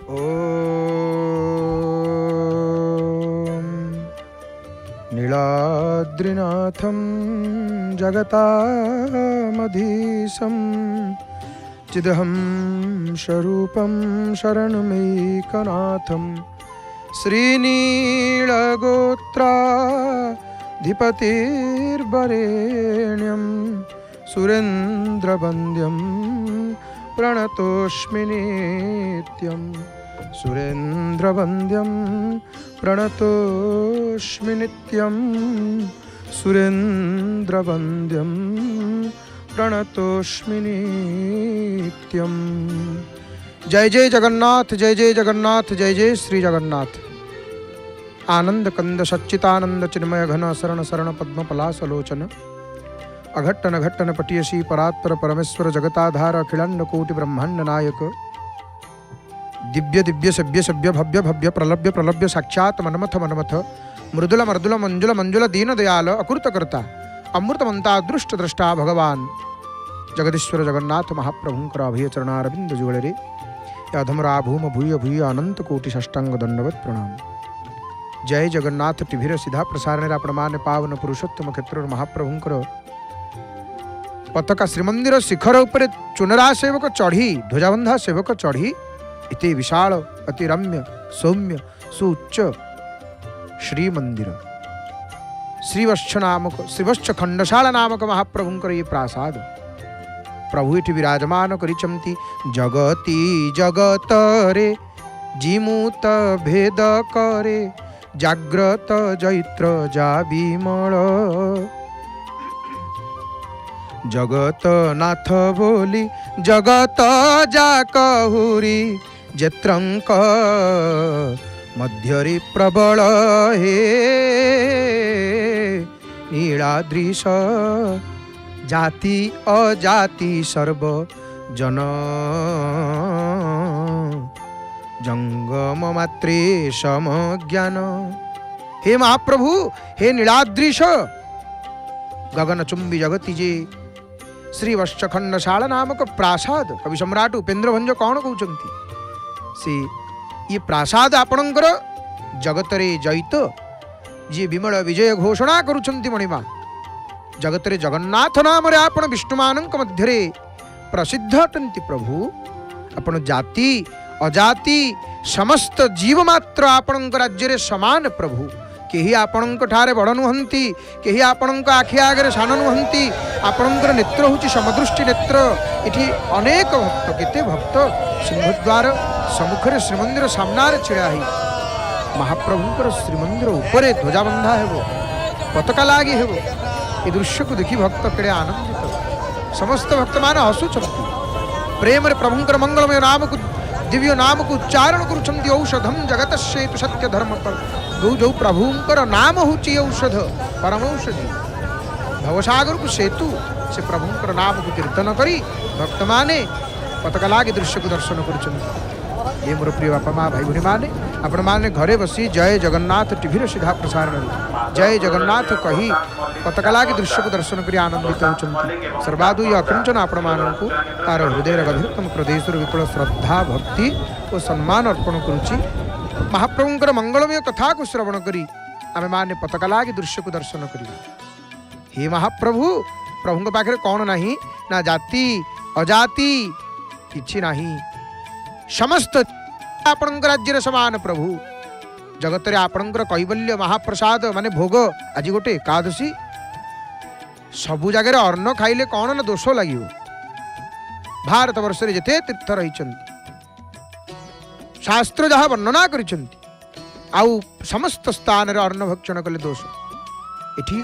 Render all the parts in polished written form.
ॐ नीलाद्रिनाथं जगतामधीशं चिदहं स्वरूपं शरणमैकनाथं श्रीनीलगोत्राधिपतिर्वरेण्यं सुरेन्द्रवन्द्यं प्रणतोऽस्मि नित्यं सुरेन्द्रवन्द्यं प्रणतोऽस्मि नित्यं सुरेन्द्रवन्द्यं प्रणतोऽस्मि नित्यं। जय जय जगन्नाथ, जय जय जगन्नाथ, जय जय श्री जगन्नाथ। आनंद कंद सच्चितानंद चिन्मय घन शरण शरण पद्म पलासलोचन अघट्टन घट्टन पटियसी परात्पर परमेश्वर जगताधार अखिलांड कोटि ब्रह्मांड नायक दिव्य दिव्य सभ्य सभ्य भव्य भव्य प्रलभ्य प्रलभ्य साक्षात मनमथ मनमथ मृदुल मर्दुल मंजुल मंजुल दीन दयाल अकृत कर्ता अमृतमंता दृष्ट द्रष्टा भगवान जगदीश्वर जगन्नाथ महाप्रभुंकर अभय चरणारविंद जुगले अधमरा भूम भूय भूय अनंत कोटि षष्टांग दंडवत प्रणाम। जय जगन्नाथ टीभीर सीधा प्रसारण आपण माने पावन पुरुषोत्तम क्षेत्र महाप्रभुंकर पताका श्रीमंदिर शिखर उपरे चुनरा सेवक चढ़ी ध्वजाबंधा सेवक चढ़ी इति विशाल अति रम्य सौम्य सुउच्च श्रीमंदिर श्रीवत्स नामक श्रीवत्स खंडशाला नामक महाप्रभुंकर ये प्रासाद प्रभु इति विराजमान करिचंती जगती जगत रे जिमुत भेद करे जाग्रत जैत्र जा विमल जगत नाथ बोली जगत जा कहुरी जेत्रंक मध्यरी प्रबल हे नीलाद्रीश जाति अजाति सर्व जन जंगम मात्रे सम ज्ञान। हे महाप्रभु, हे नीलाद्रीश गगनचुंबी जगति जे श्री वत्सखंडशाला नामक प्रासाद कवि सम्राट उपेन्द्र भंज कौन कहते से ये प्रासाद आपणकर जगतरे जैत जी विमल विजय घोषणा करुछंती मणिमा जगतरे जगन्नाथ नाम रे आपण विष्णुमानंक मध्यरे प्रसिद्ध अटंती प्रभु आपण जाति अजाति समस्त जीव मात्र आपणक राज्य रे समान प्रभु केही आपणक ठारे बड़ नुहंती केही आपणक आखि आगे सान नुहंती आपणकर नेत्र होची समदृष्टि नेत्र। इठी अनेक भक्त केते भक्त सिंहद्वार सम्मुखरे श्रीमंदिर सामनारे छिड़ा ही महाप्रभुंकर श्रीमंदिर उपरे ध्वजाबंधा हेबो पताका लागी हेबो ए दृश्य को देखी भक्त केड़े आनंदित समस्त भक्त मान हसुचंती प्रेम रे प्रभुंकर मंगलमय नाम को दिव्य नाम को उच्चारण करुछंती औषधम जगत सेतु सत्य धर्म पर जो प्रभुंकर नाम होची औषध परम औषधि भवसागर को सेतु से प्रभुंकर नाम को कीर्तन करी भक्त माने पताका लागी दृश्य को दर्शन करुछंती। ये मोर प्रिय बापा माँ भाई भनी माने आपण माने घरे बसी जय जगन्नाथ टीभीर सीधा प्रसारण जय जगन्नाथ कही पताका लागी दृश्य को दर्शन करी आनंदित होचंती। सर्वादु ये अकिंचन आपण मानकु तार हृदय गभीरतम प्रदेश विपुल श्रद्धा भक्ति और सम्मान अर्पण करुची। महाप्रभुंकर मंगलमय कथा को श्रवण करी आमे माने पताका लागी दृश्य को दर्शन करी। हे महाप्रभु प्रभुंक पाखरे कौन नहीं ना जाति अजाति किछि नहीं समस्त आपणकर राज्य समान प्रभु जगत रे आपणकर कैवल्य महाप्रसाद माने भोग आज गोटे एकादशी सबु जगह अन्न खाइले कौन ना दोष लगे भारत वर्ष रे जेते तीर्थ रही शास्त्र जहाँ वर्णना करिसेंती आउ समस्त स्थान रे अन्न भक्षण कले दोष इठी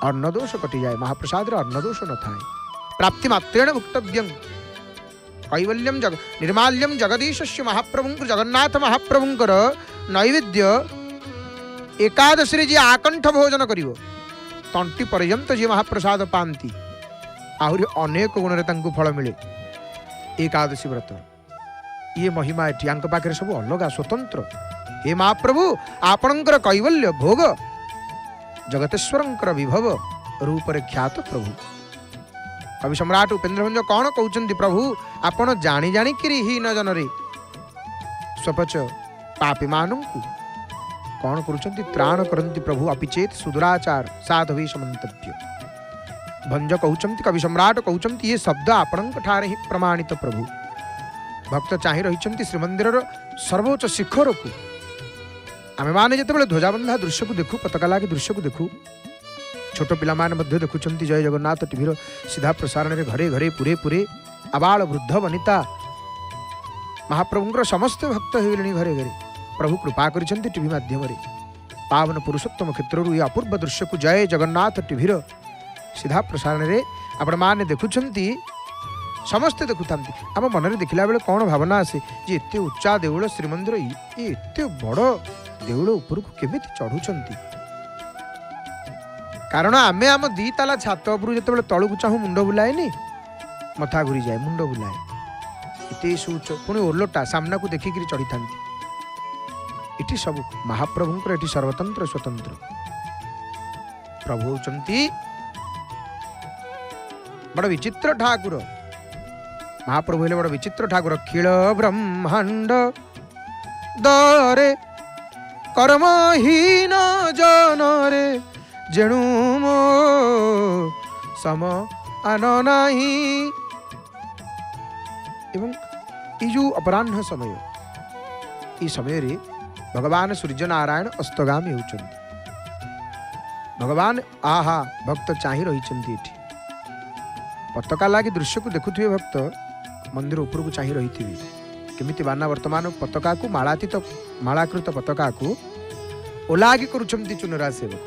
अन्न दोष कटि जाए महाप्रसाद रे अन्न दोष न थाए प्राप्ति मात्रेण भुक्तव्यं कैवल्यम जग निर्माल्यम जगदीशस्य महाप्रभुंकर जगन्नाथ महाप्रभुंकर नैवेद्य एकादशी जी आकंठ भोजन करिवो तंटी पर्यंत जी महाप्रसाद पांती आहरी अनेक गुण रे तांकु फल मिले एकादशी व्रत ये महिमा एठी आंक पाखरे सब अलगा स्वतंत्र। हे महाप्रभु आपणकर कैवल्य भोग जगतेश्वरंकर विभव रूप रे ख्यात प्रभु कवि सम्राट उपेन्द्र भंज कौन कहते प्रभु आपण जानी जानी किरी ही न जनरे स्वपच पापी मानंकु कौन करुचंती त्राण करंती प्रभु अपिचेत सुदुराचार साधवे समंतव्य। भंज कहउचंती कवि सम्राट कहउचंती ये शब्द आपणक ठारे ही प्रमाणित प्रभु। भक्त चाहि रहिचंती श्रीमंदिर सर्वोच्च शिखर को आमे माने जेतेबेले ध्वजाबंधा दृश्य को देखु पताका लागे दृश्य को देखु छोट पिला माने मध्य देखुचंती जय जगन्नाथ टीवीर सीधा प्रसारण रे घरे घरे पुरे पुरे आबाल वृद्ध वनिता महाप्रभुंकर समस्त भक्त होइलेनी घरे घरे प्रभु कृपा करिसंती टीवी माध्यम रे पावन पुरुषोत्तम क्षेत्ररु ये अपूर्व दृश्य को जय जगन्नाथ टीवीर सीधा प्रसारण रे आपण माने देखुचंती समस्ते देखुथांती। आम मन में देखला बेले कौन भावना आसे जे एते उच्चा देउळ श्रीमंदिर ये एते बड़ देउळ ऊपर को केमिति चढ़ुचंती। कारण आमे आम दी ताला छात उपरु जेतेबेले तळु चाहू मुंड बुलाएनी मथा घुरी जाए मुंड बुलाए एते सूच पुणी ओलोटा सामना को देखिक चढ़ी था। इटी सब महाप्रभुंकर एटी सर्वतंत्र स्वतंत्र प्रभु होचंती बड़ विचित्र ठाकुर। महाप्रभु हेले बड़ विचित्र ठाकुर खिल ब्रह्मांड दरे कर्महीन जनरे जेणु मो सम आन नाही। एवं ये जो अपराह्न समय ये समय रे भगवान सूर्य नारायण अस्तगामी होचंती। भगवान आहा भक्त चाहि रहिचंती एठी पताका लागी दृश्य को देखुथिबे भक्त मंदिर ऊपर को चाहि रहिथिबे केमिति बाना वर्तमान पताका को मालातीत मालाकृत पताका को ओलागी करूचंती चुनरा सेवक।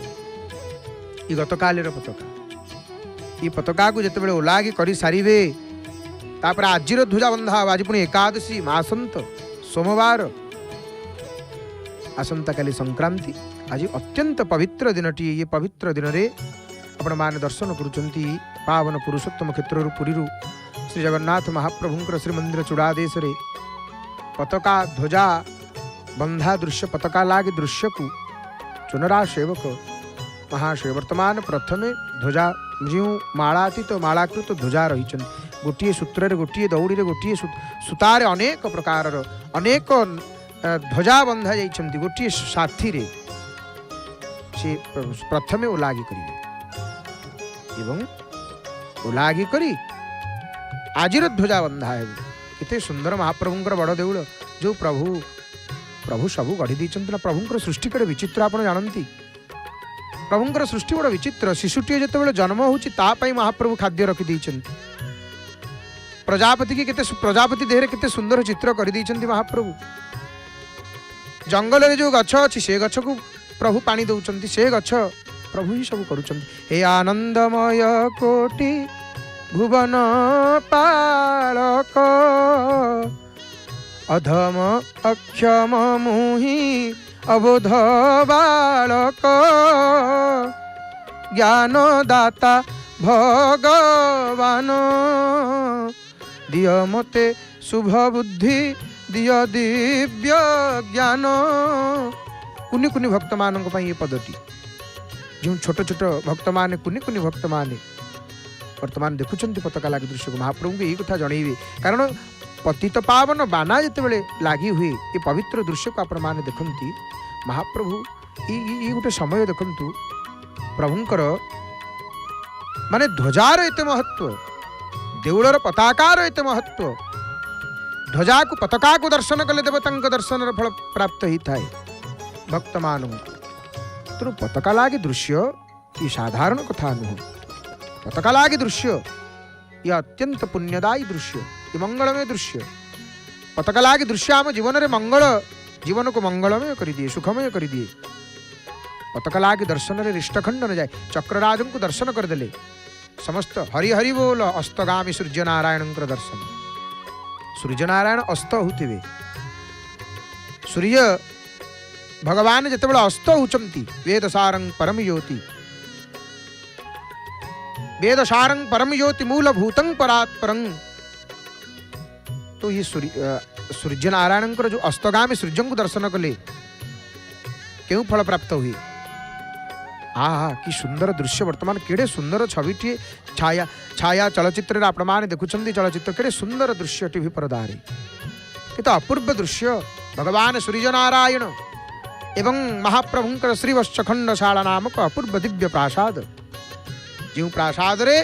ई गतकालेर पताका ई पताका को जेतेबेले ओलागी करी सारिबे तापर आजिर ध्वजा बंधा आज पुणी एकादशी मासंत सोमवार आसंता काली संक्रांति आज अत्यंत पवित्र दिनटी। ये पवित्र दिन रे आपण मान दर्शन करुचंती पावन पुरुषोत्तम क्षेत्र पुरी श्री जगन्नाथ महाप्रभुंकर श्रीमंदिर चूड़ादेश रे पताका ध्वजा बंधा दृश्य पताका लागे दृश्य को चुनरा सेवक महाशय वर्तमान प्रथमे ध्वजा जो मालातीत मालाकृत ध्वजा रही गोटे सूत्र गोटे दौड़ी गोटे सूतार अनेक प्रकार अनेक ध्वजा बंधा जाइछंती गोटे साथी रे से प्रथमे ओलागी करिवे एवं ओलागी करी आजिर ध्वजा बंधा है। केते सुंदर महाप्रभुंकर बड़ देउळ जो प्रभु प्रभु सबू गढ़ी देइछंती ना। प्रभुंकर सृष्टि केडे विचित्र आपण जानंती। प्रभुंकर सृष्टि बड़ विचित्र। शिशुटीए जेतेबेले जन्म होउची ता पई महाप्रभु खाद्य रखि देइछंती। प्रजापति की केते प्रजापति देहरे केते सुंदर चित्र कर देइछंती महाप्रभु। जंगल रे जो गछ अछि से गछ को प्रभु पानी दउछंती से गछ प्रभु ही सब करूछंती। हे आनंदमय कोटि भुवन पालक अधम अक्षम मुहि अबोध बालक ज्ञान दाता भगवान दिय मते शुभ बुद्धि दिय दिव्य ज्ञान। कुनि कुनि भक्त मानक पई ये पदटी जो छोट छोट भक्त माने कुनि कुनि भक्त माने वर्तमान देखुचंती पताका लागी दृश्य को महाप्रभु को यही कथा जणैबे। कारण पतित पावन बाना जेतेबेले लागी हुए ये पवित्र दृश्य को आपण माने देखंती महाप्रभु ये गोटे समय देखंतु प्रभुंकर माने ध्वजार एते महत्व देउलर पताकार एते महत्व। ध्वजा को पताका को दर्शन कले देवता दर्शन फल प्राप्त ही थाए भक्त मान। तो पताका लागे दृश्य ये साधारण कथा नुह। पताका लागे दृश्य ये अत्यंत पुण्यदायी दृश्य ये मंगलमय दृश्य। पताका लागे दृश्य आम जीवन रे मंगल जीवन को मंगलमय कर दिए सुखमय कर दिए। पताका लागे दर्शन रे रिष्टखंड न जाए। चक्रराज को दर्शन करदेले समस्त हरि हरि बोल अस्तगामी सूर्य नारायण दर्शन। सूर्य नारायण अस्त होते सूर्य भगवान जितेबाला अस्त होचंती वेद सारंग परम ज्योति वेद सारंग परम ज्योति मूलभूतं परात्परं। तो ये सूर्य नारायण जो अस्तगामी सूर्य को दर्शन कले क्यों फल प्राप्त हुए। हाँ कि सुंदर दृश्य वर्तमान केड़े सुंदर छविटी छाया छाया चलचित्र आपण माने देखुचंती चलचित्र केड़े सुंदर दृश्य टीवी पर्दारे कि तो अपूर्व दृश्य भगवान सूर्य नारायण एवं महाप्रभुंकर श्रीवत्सखंडशाला नामक अपूर्व दिव्य प्रासाद जो प्रासाद रे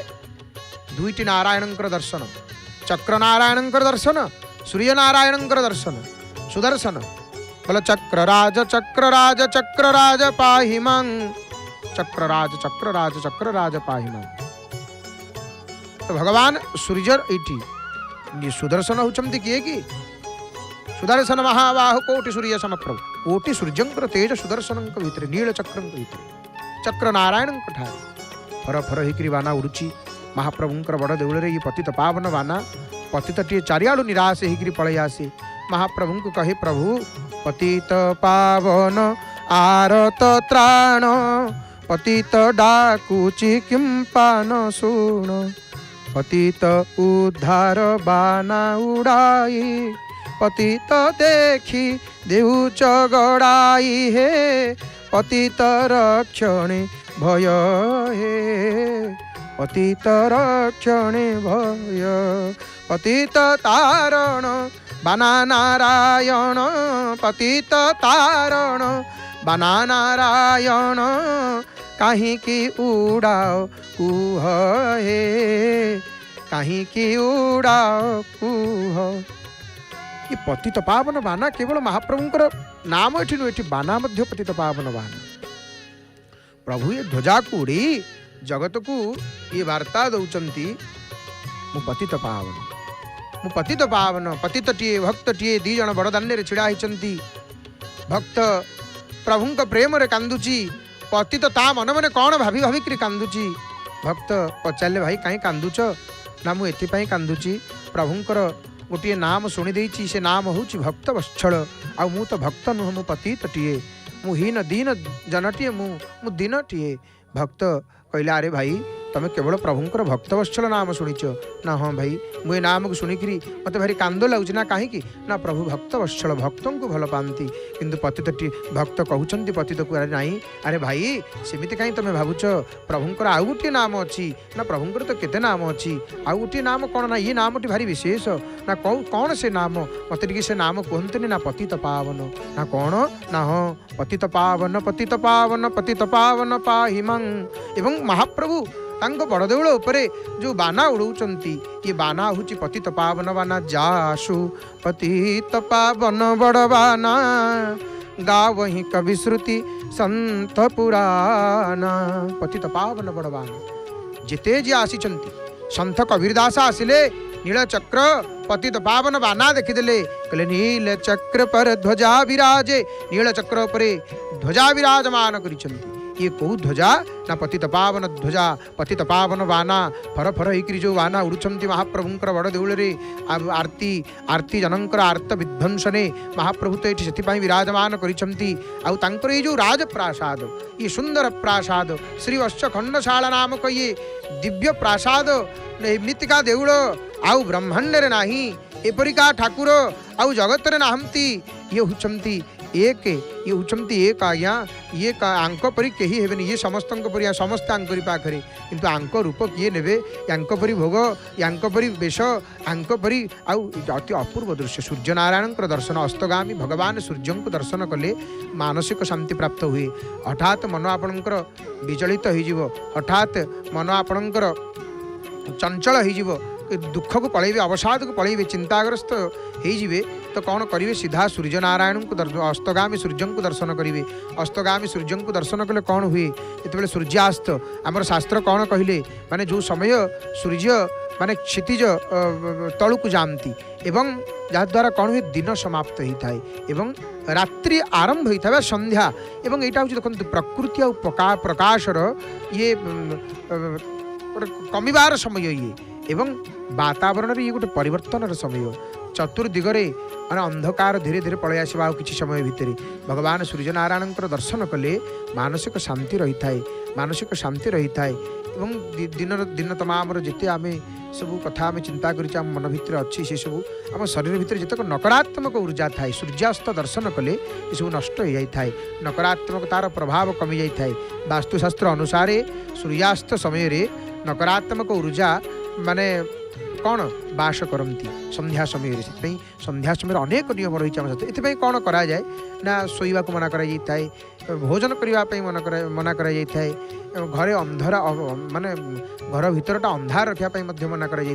दुईटी नारायणंकर दर्शन चक्र नारायणंकर दर्शन सूर्य नारायणंकर दर्शन सुदर्शन बोल चक्रराज चक्रराज चक्रराज पाहि मां चक्रराज चक्रराज चक्रराज पाहि मां। तो भगवान सूर्य ये सुदर्शन होचंती किए कि सुदर्शन महाबाहु कोटि सूर्य समप्रभ कोटि सूर्यंकर तेज सुदर्शन भितर नील चक्र भितर चक्र नारायण ठारे फर फर होकर बाना उड़ुची महाप्रभुंकर बड़ देउल ये पतित पावन बाना पतित टे चारियाड़ू निराश होकर पलि आसे महाप्रभु को कहे प्रभु पतित पावन आरत त्राण पतित डाकुची किं पान सुण पतित उद्धार बाना उड़ाई पतित देखी देउच गड़ाई हे पतित रक्षणे भय हे पतित रक्षणे भय पतित तारण बाना नारायण पतित तारण बाना नारायण कहीं की उड़ाओ कुह हे कहीं की उड़ाओ कुह। ये पतित पावन बाना केवल महाप्रभुंकर नाम एठी नु एठी बाना मध्य पतित पावन बाना प्रभु ये ध्वजा को उड़ी जगत को ये वार्ता दौचंती मु पतित पावन पतित टीए भक्त टीए दी जन बड़दान्य छिड़ा होती भक्त प्रभुंक प्रेम रे कांदुची पतित ता मन मन कौन भाभी भाविक कांदुची भक्त पचारे भाई कहीं कांदुच ना मु एथिपाई कांदुची प्रभुंकर गोटे नाम शुणी देछि से नाम हूँ भक्त वत्सल आ मु तो भक्त नुह मु पतित टीए मु हीन दीन जनटीए मु दीन टीए भक्त कहला अरे भाई तमें केवल प्रभुंकर भक्त वत्सल नाम शुणीच ना हाँ भाई मुझे नाम को शुणिकी मत भारी कांद लगुच ना कहीं ना प्रभु भक्त वत्सल भक्तों को भल पाती किंतु पतित भक्त कहते पतित को अरे नाई अरे भाई सेमती कहीं तुम्हें भावुच प्रभुंकर आउ गोटे नाम अच्छी ना प्रभुंकर तो केते नाम अच्छी आउ गोटे नाम कौन ना ये नामटी भारी विशेष ना कौन से नाम मत टे से नाम कहते ना पतित पावन ना कौन ना हाँ पतित पावन पतित पावन पतित पावन पाहि मां। एवं महाप्रभु तांको बड़देउल उपरे जो बाना उड़ौचंती ये बाना हूँ पतित पावन बाना जासु पतित पावन बड़ बाना गावहि कवि श्रुति संत पुराना पतित पावन बड़ बाना जिते जी आसीचंती संत कबीरदास आसिले नील चक्र पतित पावन बाना देखीदेले कहले नील चक्र पर ध्वजा विराजे नील चक्र पर ध्वजा विराजमान करिचंती ये कौ ध्वजा ना पतित पावन ध्वजा पतित पावन बाना फर फर होकर जो बाना उड़ुंट महाप्रभुंकर बड़ देउल रे आरती आरती जनकर आर्त विध्वंसने महाप्रभु तो ये से विराजमान कर जो राजप्रासाद ये सुंदर प्रासाद श्री वत्सखंडशाला नामक ये दिव्य प्रासाद एमतीका देउल आउ ब्रह्मांड रे नाही एपरिका ठाकुर आउ जगत रे नाहंती ये हुचंती एक ये उचमती एक आज्ञा ये आंक परी कही हेबेनि ये समस्त परी समस्त आंकरी पाखरे किंतु आंक रूप किए नेबे यांक परी भोग यांक परी वेश आंक परी आउ अति अपूर्व दृश्य सूर्य नारायण दर्शन अस्तगामी भगवान सूर्य को दर्शन कले मानसिक शांति प्राप्त हुए हठात मन आपणकर विचलित हो हठात मन आपणकर चंचल हो दुख को पलैबे अवसाद को पलैबे चिंताग्रस्त होइजिबे तो कौन करेंगे सीधा सूर्य नारायण को अस्तगामी सूर्य को दर्शन करेंगे अस्तगामी सूर्य को दर्शन कले कौन हुए जिते सूर्यास्त आमर शास्त्र कौन कहले माने जो समय सूर्य माने क्षितिज तलू को जामती एवं जहाद्वारा कौन हुए दिन समाप्त होता है एवं रात्रि आरंभ होता है संध्या एवं यहाँ हूँ देखते प्रकृति आ प्रकाशर ये कमिबार समय ये एवं वातावरण ये गोटे परिवर्तन समय चतुर्दिगरे माने अंधकार धीरे धीरे पलि आसवा किसी समय भितर भगवान सूर्य नारायण दर्शन कले मानसिक शांति रही थाए मानसिक शांति रही थाए एवं दिन तमाम जिते आम सब कथा आम चिंता कर मन भितर अच्छी से सब आम शरीर भितर जितक नकारात्मक ऊर्जा थाए सूर्यास्त दर्शन कले ये सब नष्ट हो जाए नकारात्मक तार प्रभाव कमी जाए वास्तुशास्त्र अनुसार सूर्यास्त समय नकारात्मक ऊर्जा माने कौन बास करती संध्या समय से संध्या समय अनेक नियम रही आम सहित ये कौन करा जाए ना शोवा को मना कराए भोजन करने मना कराए घरे अंधारा माने घर भितरटा अंधार रखापी मना कराए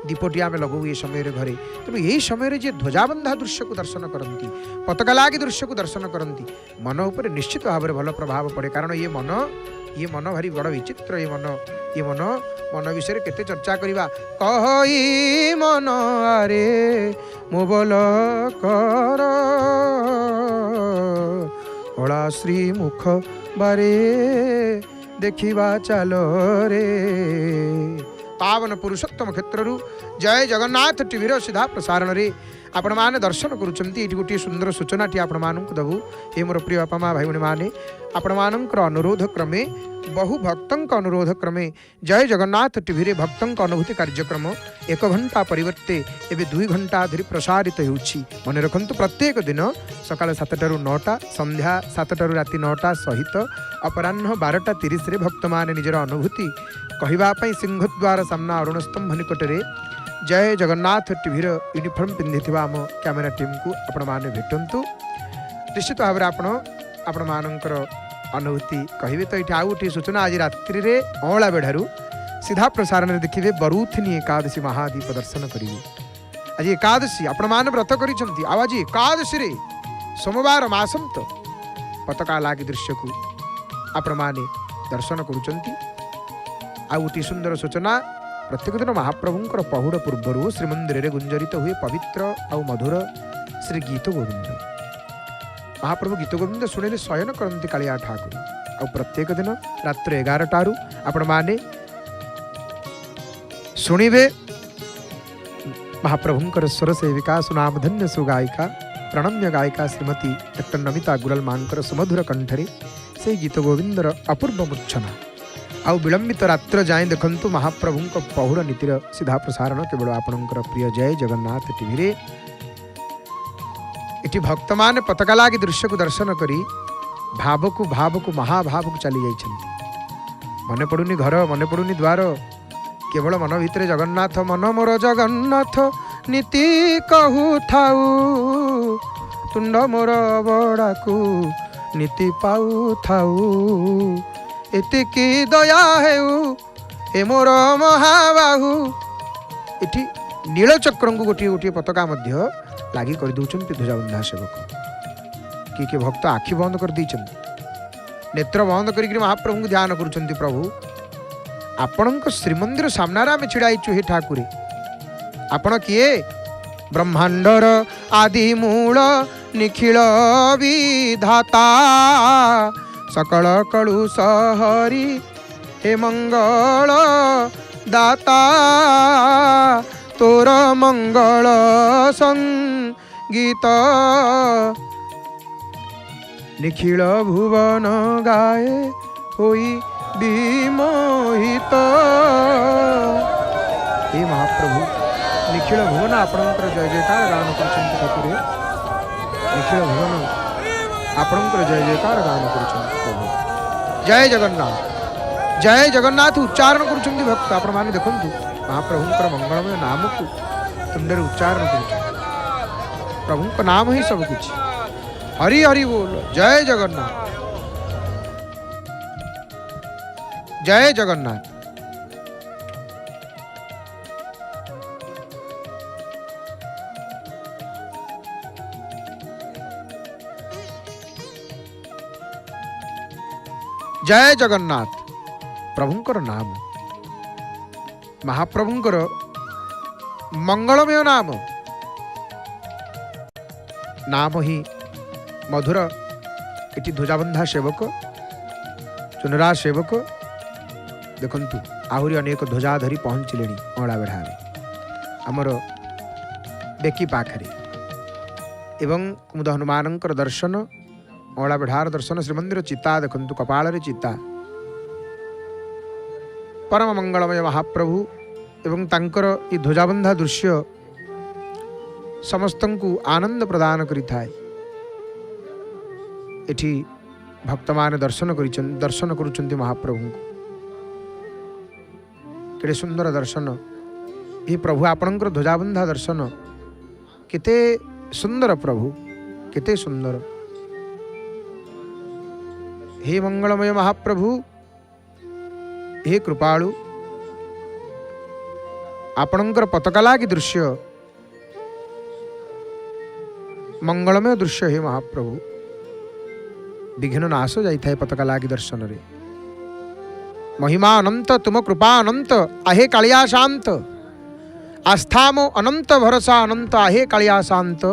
दीपटी आम लगू ये समय घरे तेणु यही समय जी ध्वजाबंधा दृश्य को दर्शन करती पताका लागी दृश्य को दर्शन करती मन उपर निश्चित भाव में भल प्रभाव पड़े कारण ये मन भारी बड़ विचित्र ये मन मन विषय केते चर्चा करवा कही मन आरे मो बोल कर कला श्री मुख बारे देखिबा चलो रे पावन पुरुषोत्तम क्षेत्रु जय जगन्नाथ टीवीर सीधा प्रसारण रे आपण माने दर्शन करुछंती एठी गोटे सुंदर सूचना टी आपण मानक दबु हे मोर प्रिय बापा माँ भाई माने आपण मानकर अनुरोध क्रमे बहु भक्तंक अनुरोध क्रमे जय जगन्नाथ टीवी रे भक्तंक अनुभूति कार्यक्रम 1 घंटा परिवर्ते एबे 2 घंटा धरी प्रसारित होउछि मन रखंतु प्रत्येक दिन सकाळ 7टारू 9टा संध्या 7टारू राति 9टा सहित अपराह्न 12:30 रे भक्त माने निजर अनुभूति कहिबा पई सिंहद्वार सामना अरुण स्तंभ निकटरे जय जगन्नाथ टीवीर यूनिफॉर्म पिंधिथिबा आम कैमेरा टीम को आपण माने भेटंतु निश्चित भाव आपण मानकर अनुभूति कहिबे तो ये आउ गोटे सूचना आज रात्रि रे अँला बेढ़ारू सीधा प्रसारण में देखिए बरूथिनी एकादशी महादीप दर्शन करेंगे आज एकादशी आपण मान व्रत करिसेंती आज एकादशी रे सोमवार मासंत पताका लागी दृश्य को आपण माने दर्शन करुचंती आ गोटे सुंदर सूचना प्रत्येक दिन महाप्रभुंकर पहुड़ पूर्वर श्रीमंदिर रे गुंजरित हुए पवित्र आ मधुर श्री गीत गोविंद महाप्रभु गीत गोविंद शुणिले शयन करती कालिया ठाकुर आ प्रत्येक दिन रात्र 11टारू आपण माने शुणिबे महाप्रभुंकर स्वर सेविका सुनामधन्य सुगायिका प्रणम्य गायिका श्रीमती डॉक्टर नमिता गुरल मानकर सुमधुर कंठरे से गीत गोविंदर अपूर्व मूर्छना आउ विलंबित रात्र जाए देखंतु महाप्रभुंक पहुड़ नीतिर सीधा प्रसारण केवल आपणकर प्रिय जय जगन्नाथ टीवी रे इटी भक्त माने पताका लागी दृश्य को दर्शन करी भाव को महाभाव को चली जाइछन्ति मने पड़ुनी घर मने पड़ुनी द्वार केवल मन भितर जगन्नाथ मन मोर जगन्नाथ नीति कहू थाऊ तुंड मोर बड़ाकू नीति पाऊ थाऊ एतिकी दया हेउ हे मोर महाबाहु इठी नीलचक्र को गोटे गोटे पताका मध्य लागी कर दउछन्ति ध्वजाबंधा सेवक कि भक्त आखि बंद कर दैछन्ति नेत्र बंद करिक महाप्रभु को ध्यान करुछन्ति प्रभु आपणक श्रीमंदिर सामनारे आमे छिड़ाइछु हे ठाकुर आपण किए ब्रह्मांडर आदि मूल निखिल विधाता सकल कलु सहरी हे मंगल दाता तोर मंगल संगीत निखिल भुवन गाए होई विमोहित हे महाप्रभु निखिल भुवन आपणकर जय जयकार गान करछन्ति ठाकुर निखिल भुवन आपणकर जय जयकार गान करछन्ति प्रभु जय जगन्नाथ उच्चारण करछन्ति भक्त आपण माने देखंतु महाप्रभुंकर मंगलमय नाम को तुंडे उच्चारण कर प्रभु नाम ही सब कुछ हरि हरि बोल जय जगन्नाथ जय जगन्नाथ जय जगन्नाथ प्रभुंकर नाम महाप्रभुंकर मंगलमय नाम नाम ही मधुर इति ध्वजाबंधा सेवक चुनरा सेवक देखंतु आहुरी अनेक ध्वजा धरी पहुँचले अँला बेढ़ा आमर बेकी पाखरे एवं कुमुद हनुमानंकर दर्शन अँला बेढ़ार दर्शन श्रीमंदिर चिता देखंतु कपाल चिता परम मंगलमय महाप्रभु एवं तांकर ये ध्वजाबंधा दृश्य समस्तंकु आनंद प्रदान करिथाय एठी भक्त माने दर्शन करुचंती महाप्रभु को केड़े सुंदर दर्शन ये प्रभु आपणकर ध्वजाबंधा दर्शन केते सुंदर प्रभु, केते सुंदर। हे मंगलमय महाप्रभु, हे कृपालु, आपणकर पताका लागी दृश्य मंगलमय दृश्य। हे महाप्रभु, विघ्न नाश जाए पताका लागी दर्शन रे। महिमा अनंत, तुम कृपा अनंत, आहे कालिया शांत। आस्थामो अनंत, भरोसा अनंत, आहे कालिया शांत।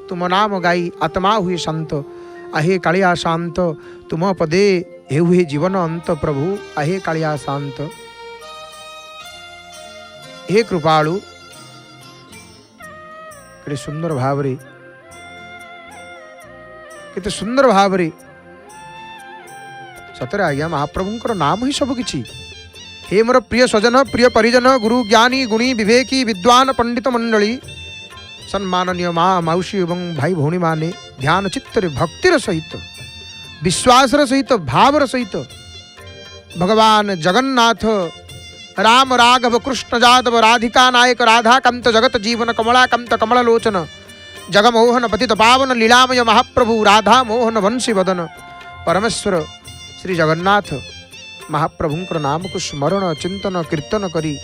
तुम नाम गाई आत्मा हुए शांत, आहे कालिया शांत। तुम पदे हे हुए जीवन अंत, प्रभु आहे कालिया शांत। हे कृपालु, केते सुंदर भावरे, केते सुंदर भावरे सतरे आज्ञा महाप्रभुंकर नाम ही सब किछि। हे मोर प्रिय स्वजन, प्रिय परिजन, गुरु ज्ञानी गुणी विवेकी विद्वान पंडित मंडली, सम्माननीय माँ मौसी एवं भाई भौणी माने ध्यान चित्तर भक्तिर सहित विश्वासर सहित भावर सहित भगवान जगन्नाथ राम राघव कृष्ण जादव राधिका नायक राधाकांत जगत जीवन कमलाकांत कमललोचन जगमोहन पतित पावन लीलामय महाप्रभु राधा मोहन वंशी वदन परमेश्वर श्री जगन्नाथ महाप्रभुंकर नाम को स्मरण चिंतन कीर्तन करी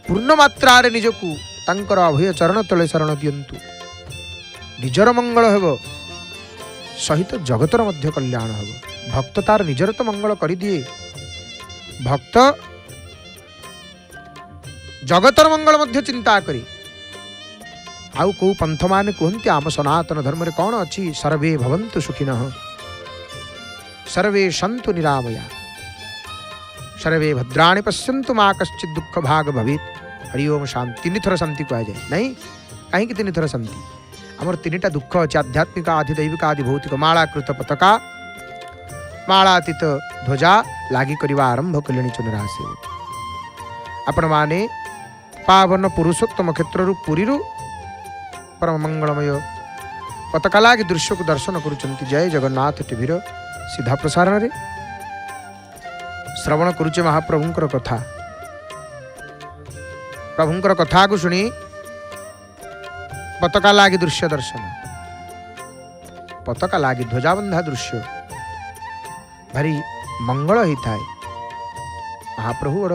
पूर्ण मात्रा निजकू तांकर अभय चरण तले शरण दियंतु। निजर मंगल हेब सहित जगतर मध्य कल्याण हेब। भक्त तार निजर तो मंगल करी दिए, भक्त जगतर मंगल मध्य चिंता करी। आउ को पंथ माने कहते आम सनातन धर्म रे कौन अच्छी, सर्वे भवन्तु सुखिनः, सर्वे सन्तु निरामया, सर्वे भद्राणि पश्यन्तु मा कश्चित् दुःख भाग भवेत्। हरि ओम शांति। तीन थर शांति कह जाए नहीं, कहीं तीन थर शांति। आमर तीनटा दुख अच्छे, आध्यात्मिक आदि दैविक आदि भौतिक। मालाकृत पताका मालातीत ध्वजा लागी करवा आरंभ कले चुनरासे। आपण माने पावन पुरुषोत्तम क्षेत्र पुरी परम मंगलमय पताका लागी दृश्य को दर्शन करुचंती। जय जगन्नाथ टीवी सीधा प्रसारण रे श्रवण करुचे महाप्रभुंकर कथा। प्रभुंकर कथा को शुणी पताका लागी दृश्य दर्शन, पताका लागी ध्वजाबंधा दृश्य भारी मंगल होता है। महाप्रभु बड़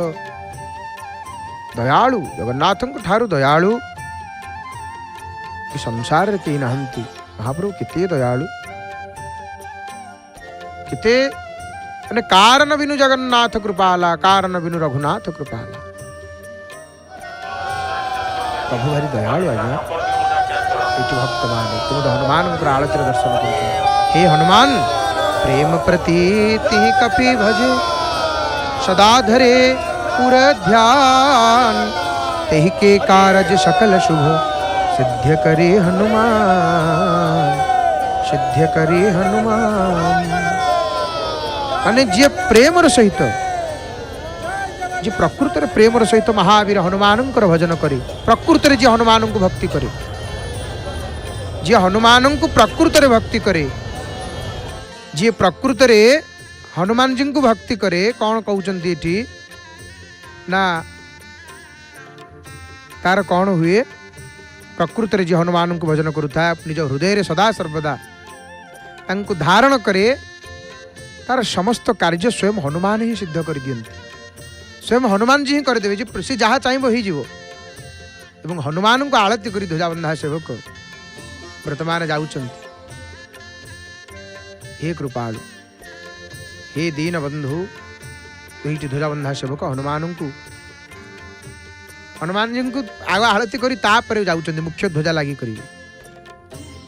दयालु, जगन्नाथ ठारू दयालु संसार रे केही नाहंती। महाप्रभु केते दयालु, केते माने कारण बिनु जगन्नाथ कृपाला, कारण बिनु रघुनाथ कृपाला। प्रभु भारी दयालु आज्ञा। भक्त माने तुम तो हनुमान आलतिर दर्शन कर। हे हनुमान प्रेम प्रतीति कपि भजे, सदा धरे पुर ध्यान। तेहि के कारज सकल शुभ, सिद्ध करे हनुमान, सिद्ध करे हनुमान। माने जे प्रेमर सहित, जे प्रकृत प्रेमर सहित महावीर हनुमान भजन करे, प्रकृत जे हनुमान को भक्ति करे, जे हनुमान को प्रकृत भक्ति करे, जे प्रकृत हनुमान जी को भक्ति करे। कौन कहते ये ना तार कौन हुए, प्रकृत जे हनुमान को भजन करुता निज हृदय सदा सर्वदा तांको धारण करे, तार समस्त कार्य स्वयं हनुमान ही सिद्ध कर दियंती। स्वयं हनुमान जी ही करदेवे, सी जहाँ चाहब हो। एवं हनुमान को आलती कर ध्वजाबंधा सेवक वर्तमान जाउचंती। हे कृपालु, हे दीन बंधु, दुईटी ध्वजाबंधा सेवक हनुमान जी को आग आलती करी तापर जाउचंती। मुख्य ध्वजा लागी करिवे,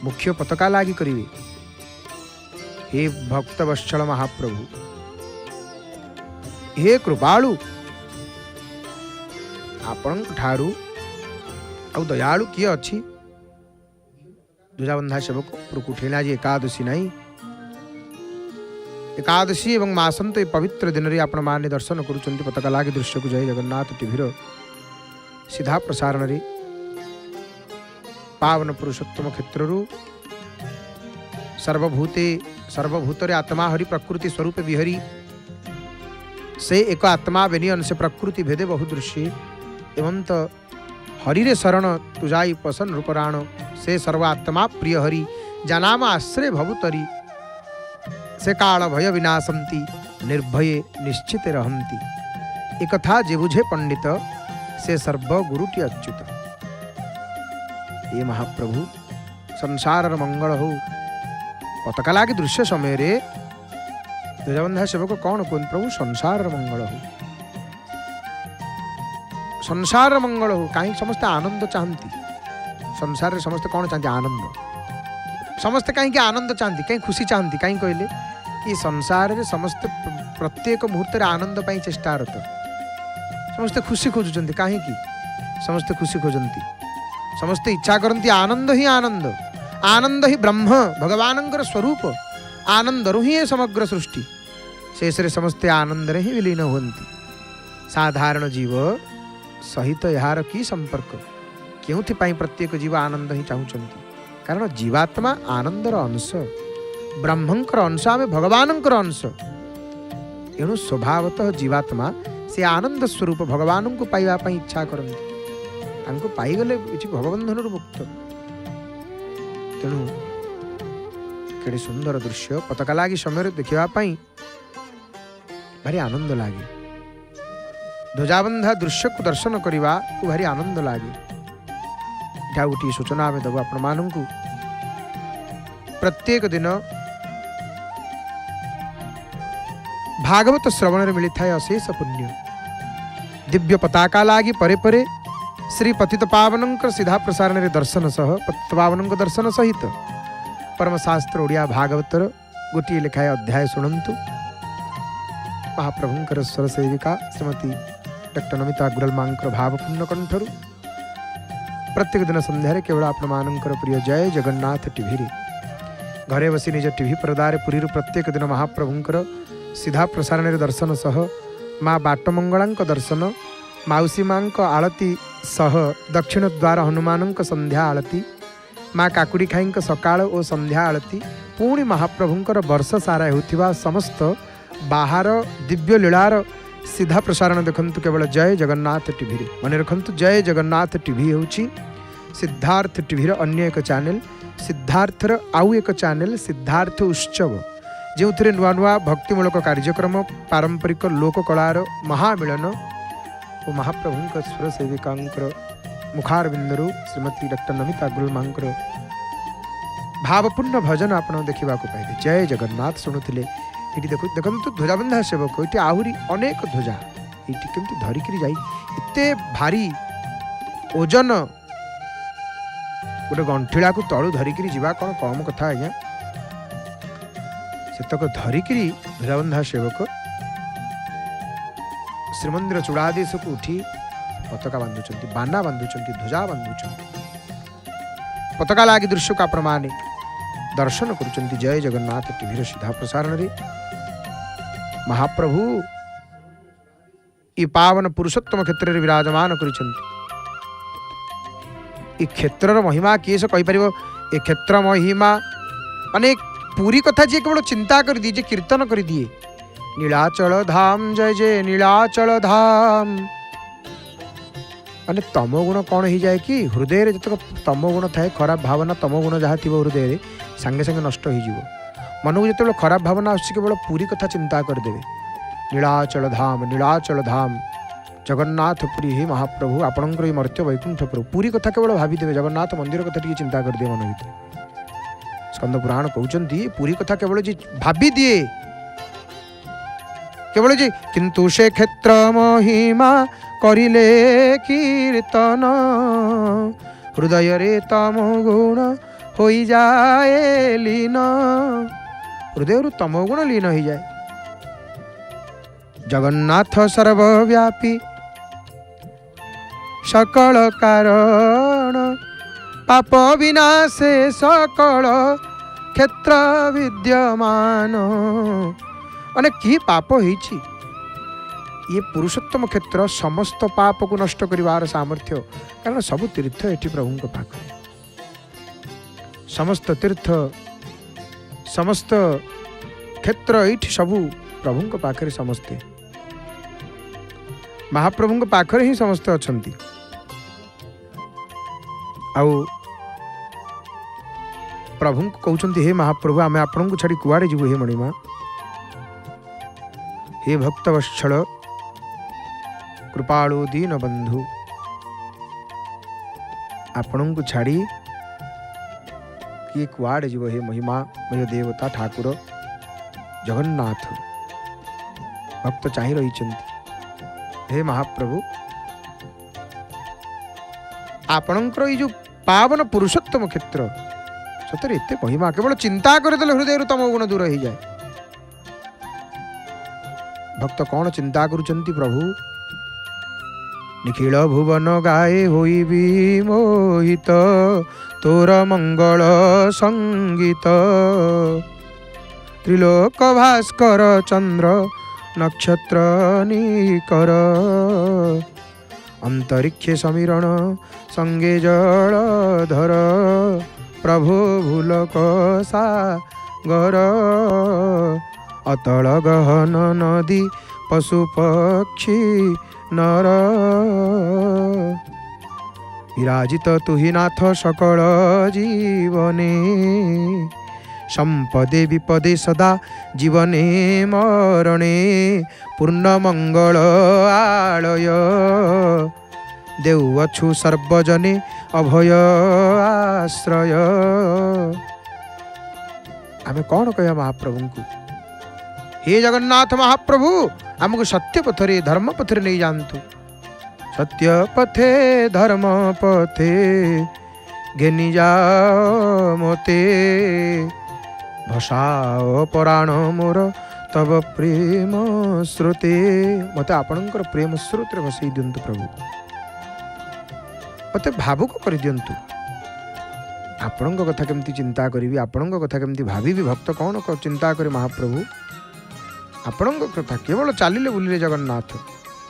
मुख्य पताका लागी करिवे। हे भक्त वत्सल महाप्रभु, हे कृपालु, आपण ठारू आ दयालु किए अच्छी। ध्वजाबंधा सेवक उठेला जी एकादशी नहीं, एकादशी एवं मासंत पवित्र दिन रे आपण माने दर्शन करुचंती पताका लागी दृश्य को। जय जगन्नाथ टीवी सीधा प्रसारण रे पावन पुरुषोत्तम क्षेत्र सर्वभूते सर्वभूतरे आत्मा हरि प्रकृति स्वरूप विहरी, से एक आत्मा बेनियन से प्रकृति भेदे बहु दृश्य एवं तो हरि रे शरण तुजाई पसन रूपराण से सर्वात्मा प्रिय हरि जनाम आश्रय भवुतरी से काल भय विनाशंती निर्भये निश्चित रहंती। एक कथा जे बुझे पंडित से सर्व गुरुटी अच्युत। ये महाप्रभु संसार मंगल हो पताका लागे दृश्य समय रे ध्वजाबंधा सेवक कौन कहते प्रभु संसार मंगल हो, संसार मंगल हो। कहीं समस्ते आनंद चाहती, संसार रे समस्ते कौन चाहती आनंद, समस्ते कहीं आनंद चाहती, कहीं खुशी चाहती। कहीं कहले कि संसार रे समस्ते प्रत्येक मुहूर्त रे आनंद पाई चेष्टारत, समस्ते खुशी खोजुचंती। कहीं समस्ते खुशी खोजंती, समस्ते इच्छा करती आनंद ही आनंद, आनंद ही ब्रह्म भगवानंकर स्वरूप, आनंद रु ही समग्र सृष्टि। शेष रे समस्ते आनंद रे ही विलीन होती। साधारण जीव सहित यार की संपर्क, क्योंथिपाई प्रत्येक जीव आनंद ही चाहूचंती, कारण जीवात्मा आनंदर अंश, ब्रह्मंकर अंश, आमे भगवानंकर अंश। एणु स्वभावतः जीवात्मा से आनंद स्वरूप भगवान को पाइबा पई इच्छा करती, तांको पाइगले भगबंधन मुक्त। तेणु केड़े सुंदर दृश्य पताका लागी समय देखा भारी आनंद लगे, ध्वजाबंधा दृश्य को दर्शन करने को भारी आनंद लगे। यहाँ गोटे सूचना आम देव आपण मानू, प्रत्येक दिन भागवत श्रवण में मिलता है अशेष पुण्य। दिव्य पताका लागी परे परे श्री पतित पावनंकर सीधा प्रसारण रे दर्शन सह पतित पावनंक दर्शन सहित परमशास्त्र ओडिया भागवतर गोटे लेखाए अध्याय शुणु। महाप्रभुंकर स्वर सेविका श्रीमती डॉक्टर नमिता अग्रवाल मांकर भावपूर्ण कंठरू प्रत्येक दिन संध्यारे केवल आपण मानकर प्रिय जय जगन्नाथ टीवी रे घरे बसी निज टीवी पर्दारे पुरी प्रत्येक दिन महाप्रभुंकर सीधा प्रसारण रे दर्शन सह माँ बाटमंगला दर्शन, माउसी माँ आलती सह दक्षिण द्वार हनुमान संध्या आलती, माँ काकुड़ी खाई सकाळ और संध्या आलती, पुणी महाप्रभुंकर वर्ष सारा होथिबा समस्त बाहर दिव्य लीलार सीधा प्रसारण देखंतु केवल जय जगन्नाथ टीवी रे। मन रखंतु जय जगन्नाथ टीवी होची सिद्धार्थ टीवी रो अन्य एक चैनल, सिद्धार्थर आउ एक चैनल सिद्धार्थ उत्सव, जो नुआ नुआ भक्तिमूलक कार्यक्रम पारंपरिक लोक कलार महामिलन और महाप्रभु स्वर सेविका मुखारबिंदु श्रीमती डॉक्टर नमिता अग्रवाल मांकर भावपूर्ण भजन आप देखा पाइबे। जय जगन्नाथ शुणुले ये देखो ध्वजाबंधा सेवक ये आहरी अनेक ध्वजा ये केमती धरिकी जाई एते भारी ओजन गोटे गंठिला को तलू धरिकी जीवा कौन कम कथा आज्ञा। सेतक धरिकी ध्वजाबंधा सेवक श्रीमंदिर चूड़ादेश को उठी पताका बांधुचंती, बाना बांधुचंती, ध्वजा बांधुचंती, पताका लागी दृश्य का प्रमाण दर्शन करुचंती। जय जगन्नाथ टीवी सीधा प्रसारण रे महाप्रभु ये पावन पुरुषोत्तम क्षेत्र रे विराजमान करुचंती। ये क्षेत्र महिमा किए से कहि परिबो, ए क्षेत्र महिमा अनेक पूरी कथा जी केवल चिंता कर दिए, कीर्तन कर दिए नीलाचल धाम जय जय नीलाचल धाम। माने तमोगुण कौन हो जाए कि हृदय जितक तमोगुण थाए खराब भावना तमोगुण जहाँ थी हृदय सांगे सांगे नष्ट हो मन को जिते खराब भावना आस केवल पूरी कथा चिंता करदे। नीलाचल धाम जगन्नाथ पुरी हे महाप्रभु आपणकर ये मर्त्य वैकुंठ प्रभु पूरी कथा केवल भावीदेवे, जगन्नाथ मंदिर कथा टी चिंता करदे मन भर। स्कंद पुराण कहते पूरी कथा केवल जी भावी दिए केवल जी, किंतु से क्षेत्र महिमा करिले कीर्तन हृदय रे तम गुण हो जाए लीन, हृदय तम गुण लीन हो जाए। जगन्नाथ सर्वव्यापी सकल कारण पाप विनाशे सकल क्षेत्र विद्यमान। अनेक की पाप होइछि ये पुरुषोत्तम क्षेत्र समस्त पाप को नष्ट करिवार सामर्थ्य, कारण सब तीर्थ एठी प्रभु पाखे, समस्त तीर्थ समस्त क्षेत्र एठी सबु प्रभु पाखे समस्ते। महाप्रभु पाखरे ही समस्ते अछंती आउ प्रभु को कहउछंती हे महाप्रभु आमे आपन को छाड़ी कुआडे जीवु हे मणिमा हे भक्त वत्सल कृपाळु दीन बंधु आपन को छाड़ी किए कुआडे जीव हे महिमा मय देवता ठाकुर जगन्नाथ भक्त चाहि रही हे महाप्रभु आपणकर ये जो पावन पुरुषोत्तम क्षेत्र सतरे एते महिमा केवल चिंता करदेले हृदय तम गुण दूर हो जाए। भक्त कौन चिंता करुचंती प्रभु निखिल भुवन गाए होई भी मोहित तोर मंगल संगीत त्रिलोक भास्कर चंद्र नक्षत्र निकर अंतरिक्षे समीरण संगे जलधर प्रभु भूलक सागर अतल गहन नदी पशु पक्षी नर विराजित तुहि नाथ सकल जीवने संपदे विपदे सदा जीवने मरणे पूर्ण मंगल आलय देउअछु सर्वजने अभय आश्रय। आमे कौन कह महाप्रभु को हे जगन्नाथ महाप्रभु आमको सत्य पथरे धर्म पथरे नहीं जानतु सत्य पथे धर्म पथे घेनी जाओ मोते भसाओ पराण मोर तब प्रेम श्रुते मते आपणकर प्रेम श्रुते भसई दिंतु प्रभु मते भावुक कर दिंतु आपण कथा केमती चिंता करी आपण कथा केमती भावी भक्त कौन चिंता करे महाप्रभु आपण कथा केवल चलिले बुलिले जगन्नाथ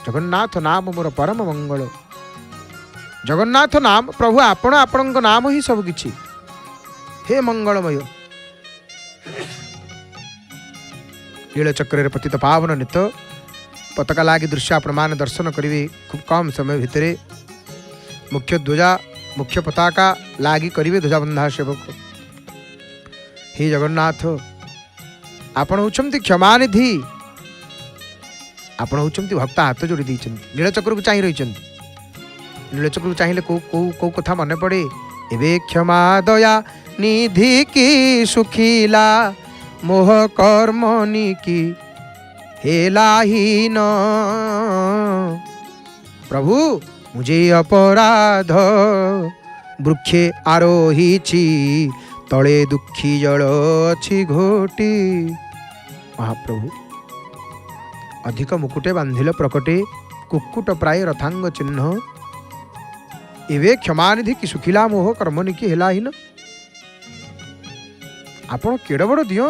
जगन्नाथ नाम मोर परम मंगल जगन्नाथ नाम प्रभु आपण आपण नाम ही सब किछि हे मंगलमय नीलचक्र पतित पावन नित पताका लागी दृश्य आपण मान दर्शन करिवे खूब कम समय भितरे मुख्य ध्वजा मुख्य पताका लागी करिवे ध्वजा बंधा सेवक हे जगन्नाथ आपण होचंती क्षमानिधि आपण होचंती भक्त हाथ जोड़ी देइचंती नीलचक्र को चाहि रहिचंती नीलचक्र को चाहिए को कथा मन पड़े एबे क्षमा दया निधि की सुखीला मोह कर्मनि की हेलाहीन प्रभु मुझे अपराध वृक्षे आरोहीची तले दुखी जल अछि घोटी महाप्रभु अधिक मुकुटे बांधिल प्रकटे कुक्कुट प्राय रथांग चिन्ह एवे क्षमानिधि कि सुखिला मोह कर्मनि की हेलाहीन आपण केड़ बड़ दियो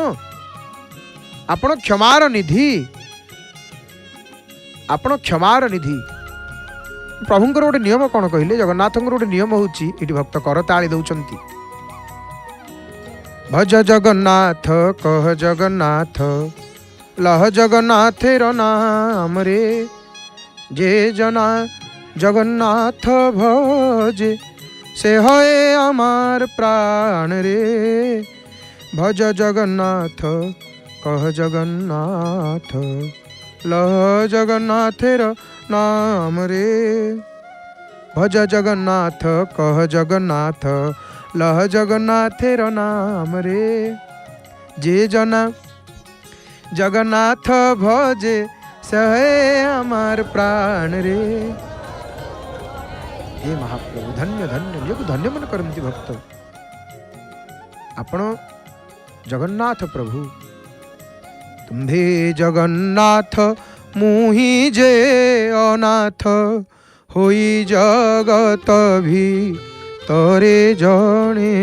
आपण क्षमार निधि आपण क्षमार निधि प्रभुंकर गोटे नियम कौन कहले जगन्नाथंकर गोटे नियम होची इटी भक्त कर ताली दउचंती भज जगन्नाथ कह जगन्नाथ लह जगन्नाथेर नाम रे जे जना जगन्नाथ भजे से होए अमार प्राण रे भज जगन्नाथ कह जगन्नाथ लह जगन्नाथेर नाम रे भज जगन्नाथ कह जगन्नाथ लह जगन्नाथेर नाम रे जे जना जगन्नाथ भजे सहे अमार प्राण रे। हे महाप्रभु धन्य धन्य निजको धन्य मन करती भक्त आपण जगन्नाथ प्रभु तुम्भे जगन्नाथ मुहि जे अनाथ होई जगत भी तरे जणे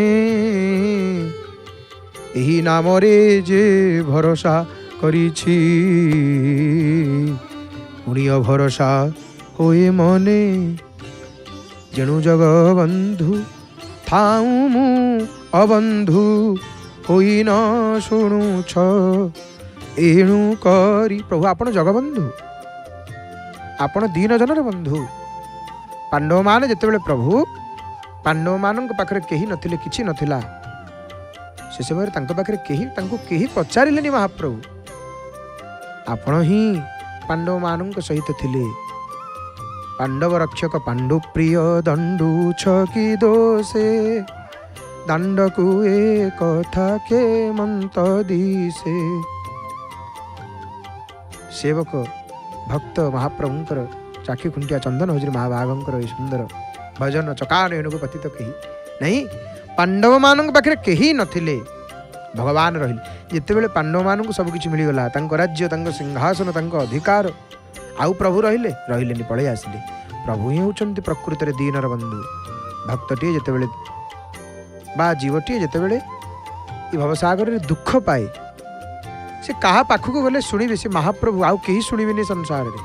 एही नाम रे जे भरोसा करिछि पुण्य भरोसा होए मने जेणु जगबंधु थाऊ मु अबंधु होई न शुणु छ एणु करी प्रभु आपण जगबंधु आपण दीन जनर बंधु। पांडव मान जितेबाला प्रभु पांडव मान पाखे कहीं नथिले किछि नथिला से समय तांको पाखे कहीं पचारिलेनि महाप्रभु आपण ही पांडव मान सहित थिले। पांडव रक्षक पांडु प्रिय दंडु छकी दोषे दांडकु ए कथा के मंत दिसे। सेवक भक्त महाप्रभुंकर चाखी खुंटिया चंदन हजरी महाभागंकर सुंदर भजन चकार एणुको पति तो कही नहीं। पांडव मान पाखे कहीं नथिले भगवान रहिले जितेबेले पांडव मान सब किछि मिलिगला तांको राज्य तांको सिंहासन तांको अधिकार आउ प्रभु रहिलेनि पळै आसिले। प्रभु ही होउचंती प्रकृति दीनर बंधु। भक्तटी जितेबेले बा जीवटी जितेबेले ई भवसागर रे दुख पाए से कहा पाखक गले शुणिबे से महाप्रभु आउ कहीं शुणिबेनि संसार रे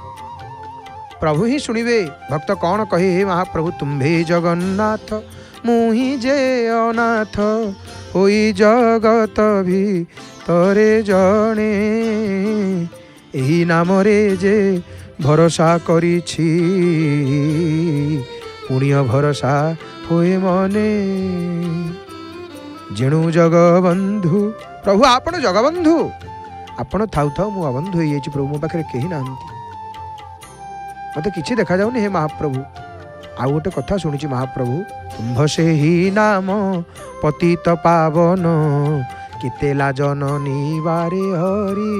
प्रभु ही शुणिबे। भक्त कौन कहे हे महाप्रभु तुम्भे जगन्नाथ मुहि जे अनाथ होई जगत भी तरे जणे एही नाम रे जे भरोसा करिछि पुण्य भरोसा होए मने जेणु जगबंधु। प्रभु आपण जगबंधु आपण थाउ थाउ मु अबंधु होई जाइछि प्रभु मो पाखे कहीं नाहंती मते किछि देखा जाउनी हे महाप्रभु। आउ गोटे कथा शुणिछि महाप्रभु तुम्भ से ही नाम पतित पावन केते लाजन निवारे हरि।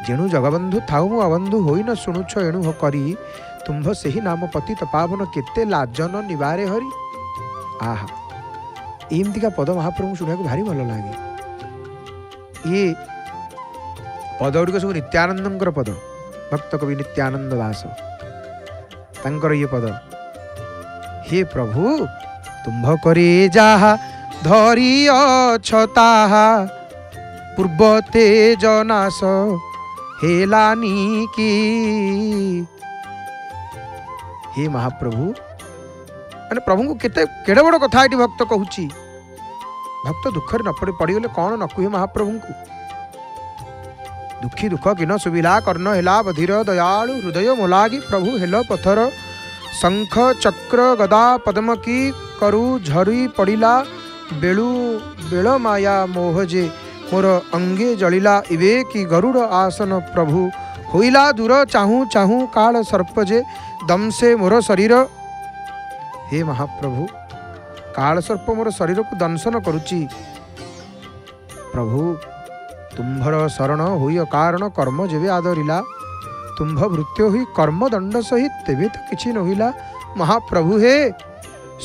जेणु जगबंधु थाउ मु अबंधु होई न शुणुछ एणु हो करी तुम्भ से ही नाम पतित पावन केते लाजन निवारे हरि। आहा एमती का पद महाप्रभु शुणा भारी भल लगे। ये पद गुड़िक सब नित्यानंदर पद भक्त कवि नित्यानंद दास तंकर ये पद हे प्रभु तुम्भ करे जाहा धरी अछताहा पूर्व तेज नाश हेलानी की। हे महाप्रभु माने प्रभु को केते केड़े बड़ कथा एटी भक्त कहूची। भक्त दुखरे न पड़गले कौन न कहे महाप्रभु को दुखी दुख किन सुबिला कर्ण हेला बधिर दयालु हृदय मोलागी प्रभु हेल पथर शंख चक्र गदा पद्म की करु झरी पड़िला बेलु बेल माया मोहजे मोर अंगे जलिला इवे की गरुड़ आसन प्रभु होइला दूर चाहू चाहू काल सर्पजे दम से मोर शरीर। हे महाप्रभु काल सर्प मोर शरीर को दंशन करुची प्रभु तुम्भर शरण हुई कारण कर्म जेबे आदरिला तुम्भ भृत्य हुई कर्म दंड सहित तेबे तो किछि नहिला। महाप्रभु हे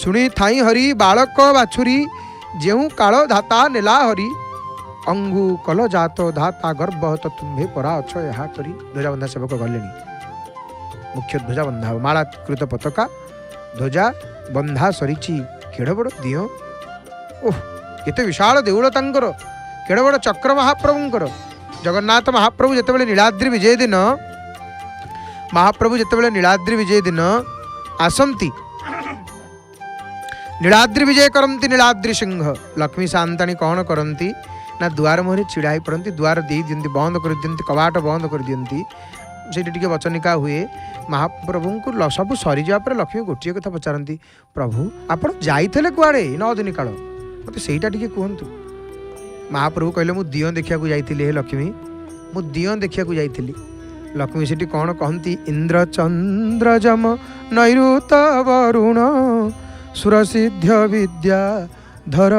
सुनी थाई हरि बालक बाछुरी जेहू काल धाता नेला हरि अंगु कल जात धाता गर्भ तो तुम्भे परा अछ ଏହା करी ध्वजा बंधा सेवक गलेनी। मुख्य ध्वजा बंधा माला कृत पताका ध्वजा बंधा सरीची केड़ बड़ दियो ओह केते विशाल देउळ तांकर केड़ बड़ चक्र महाप्रभुंकर। जगन्नाथ महाप्रभु जेतेबेले नीलाद्रि विजय दिन महाप्रभु जेतेबेले नीलाद्रि विजय दिन आसंती नीलाद्रि विजय करंती नीलाद्रि सिंह लक्ष्मी शांताणी कौन करंती ना द्वार मुहरे छिड़ा पड़ती द्वार दे दियंती बंद कर दियंती कबाट बंद कर दियंती सेठी टिके वचनिका हुए। महाप्रभु को सब सरी जा पर लक्ष्मी गोटे कथा पचारती प्रभु आपण जाइले कुआड़े 9 दिन काल मत सेटा टिके कहतु। महाप्रभु कहले मु दियो देखिया जाइली हे लक्ष्मी मु दियो देखिया जाइली। लक्ष्मी सेठी कौन कहती इंद्र चंद्र जम नैऋत वरुण सुरसिद्ध विद्या धर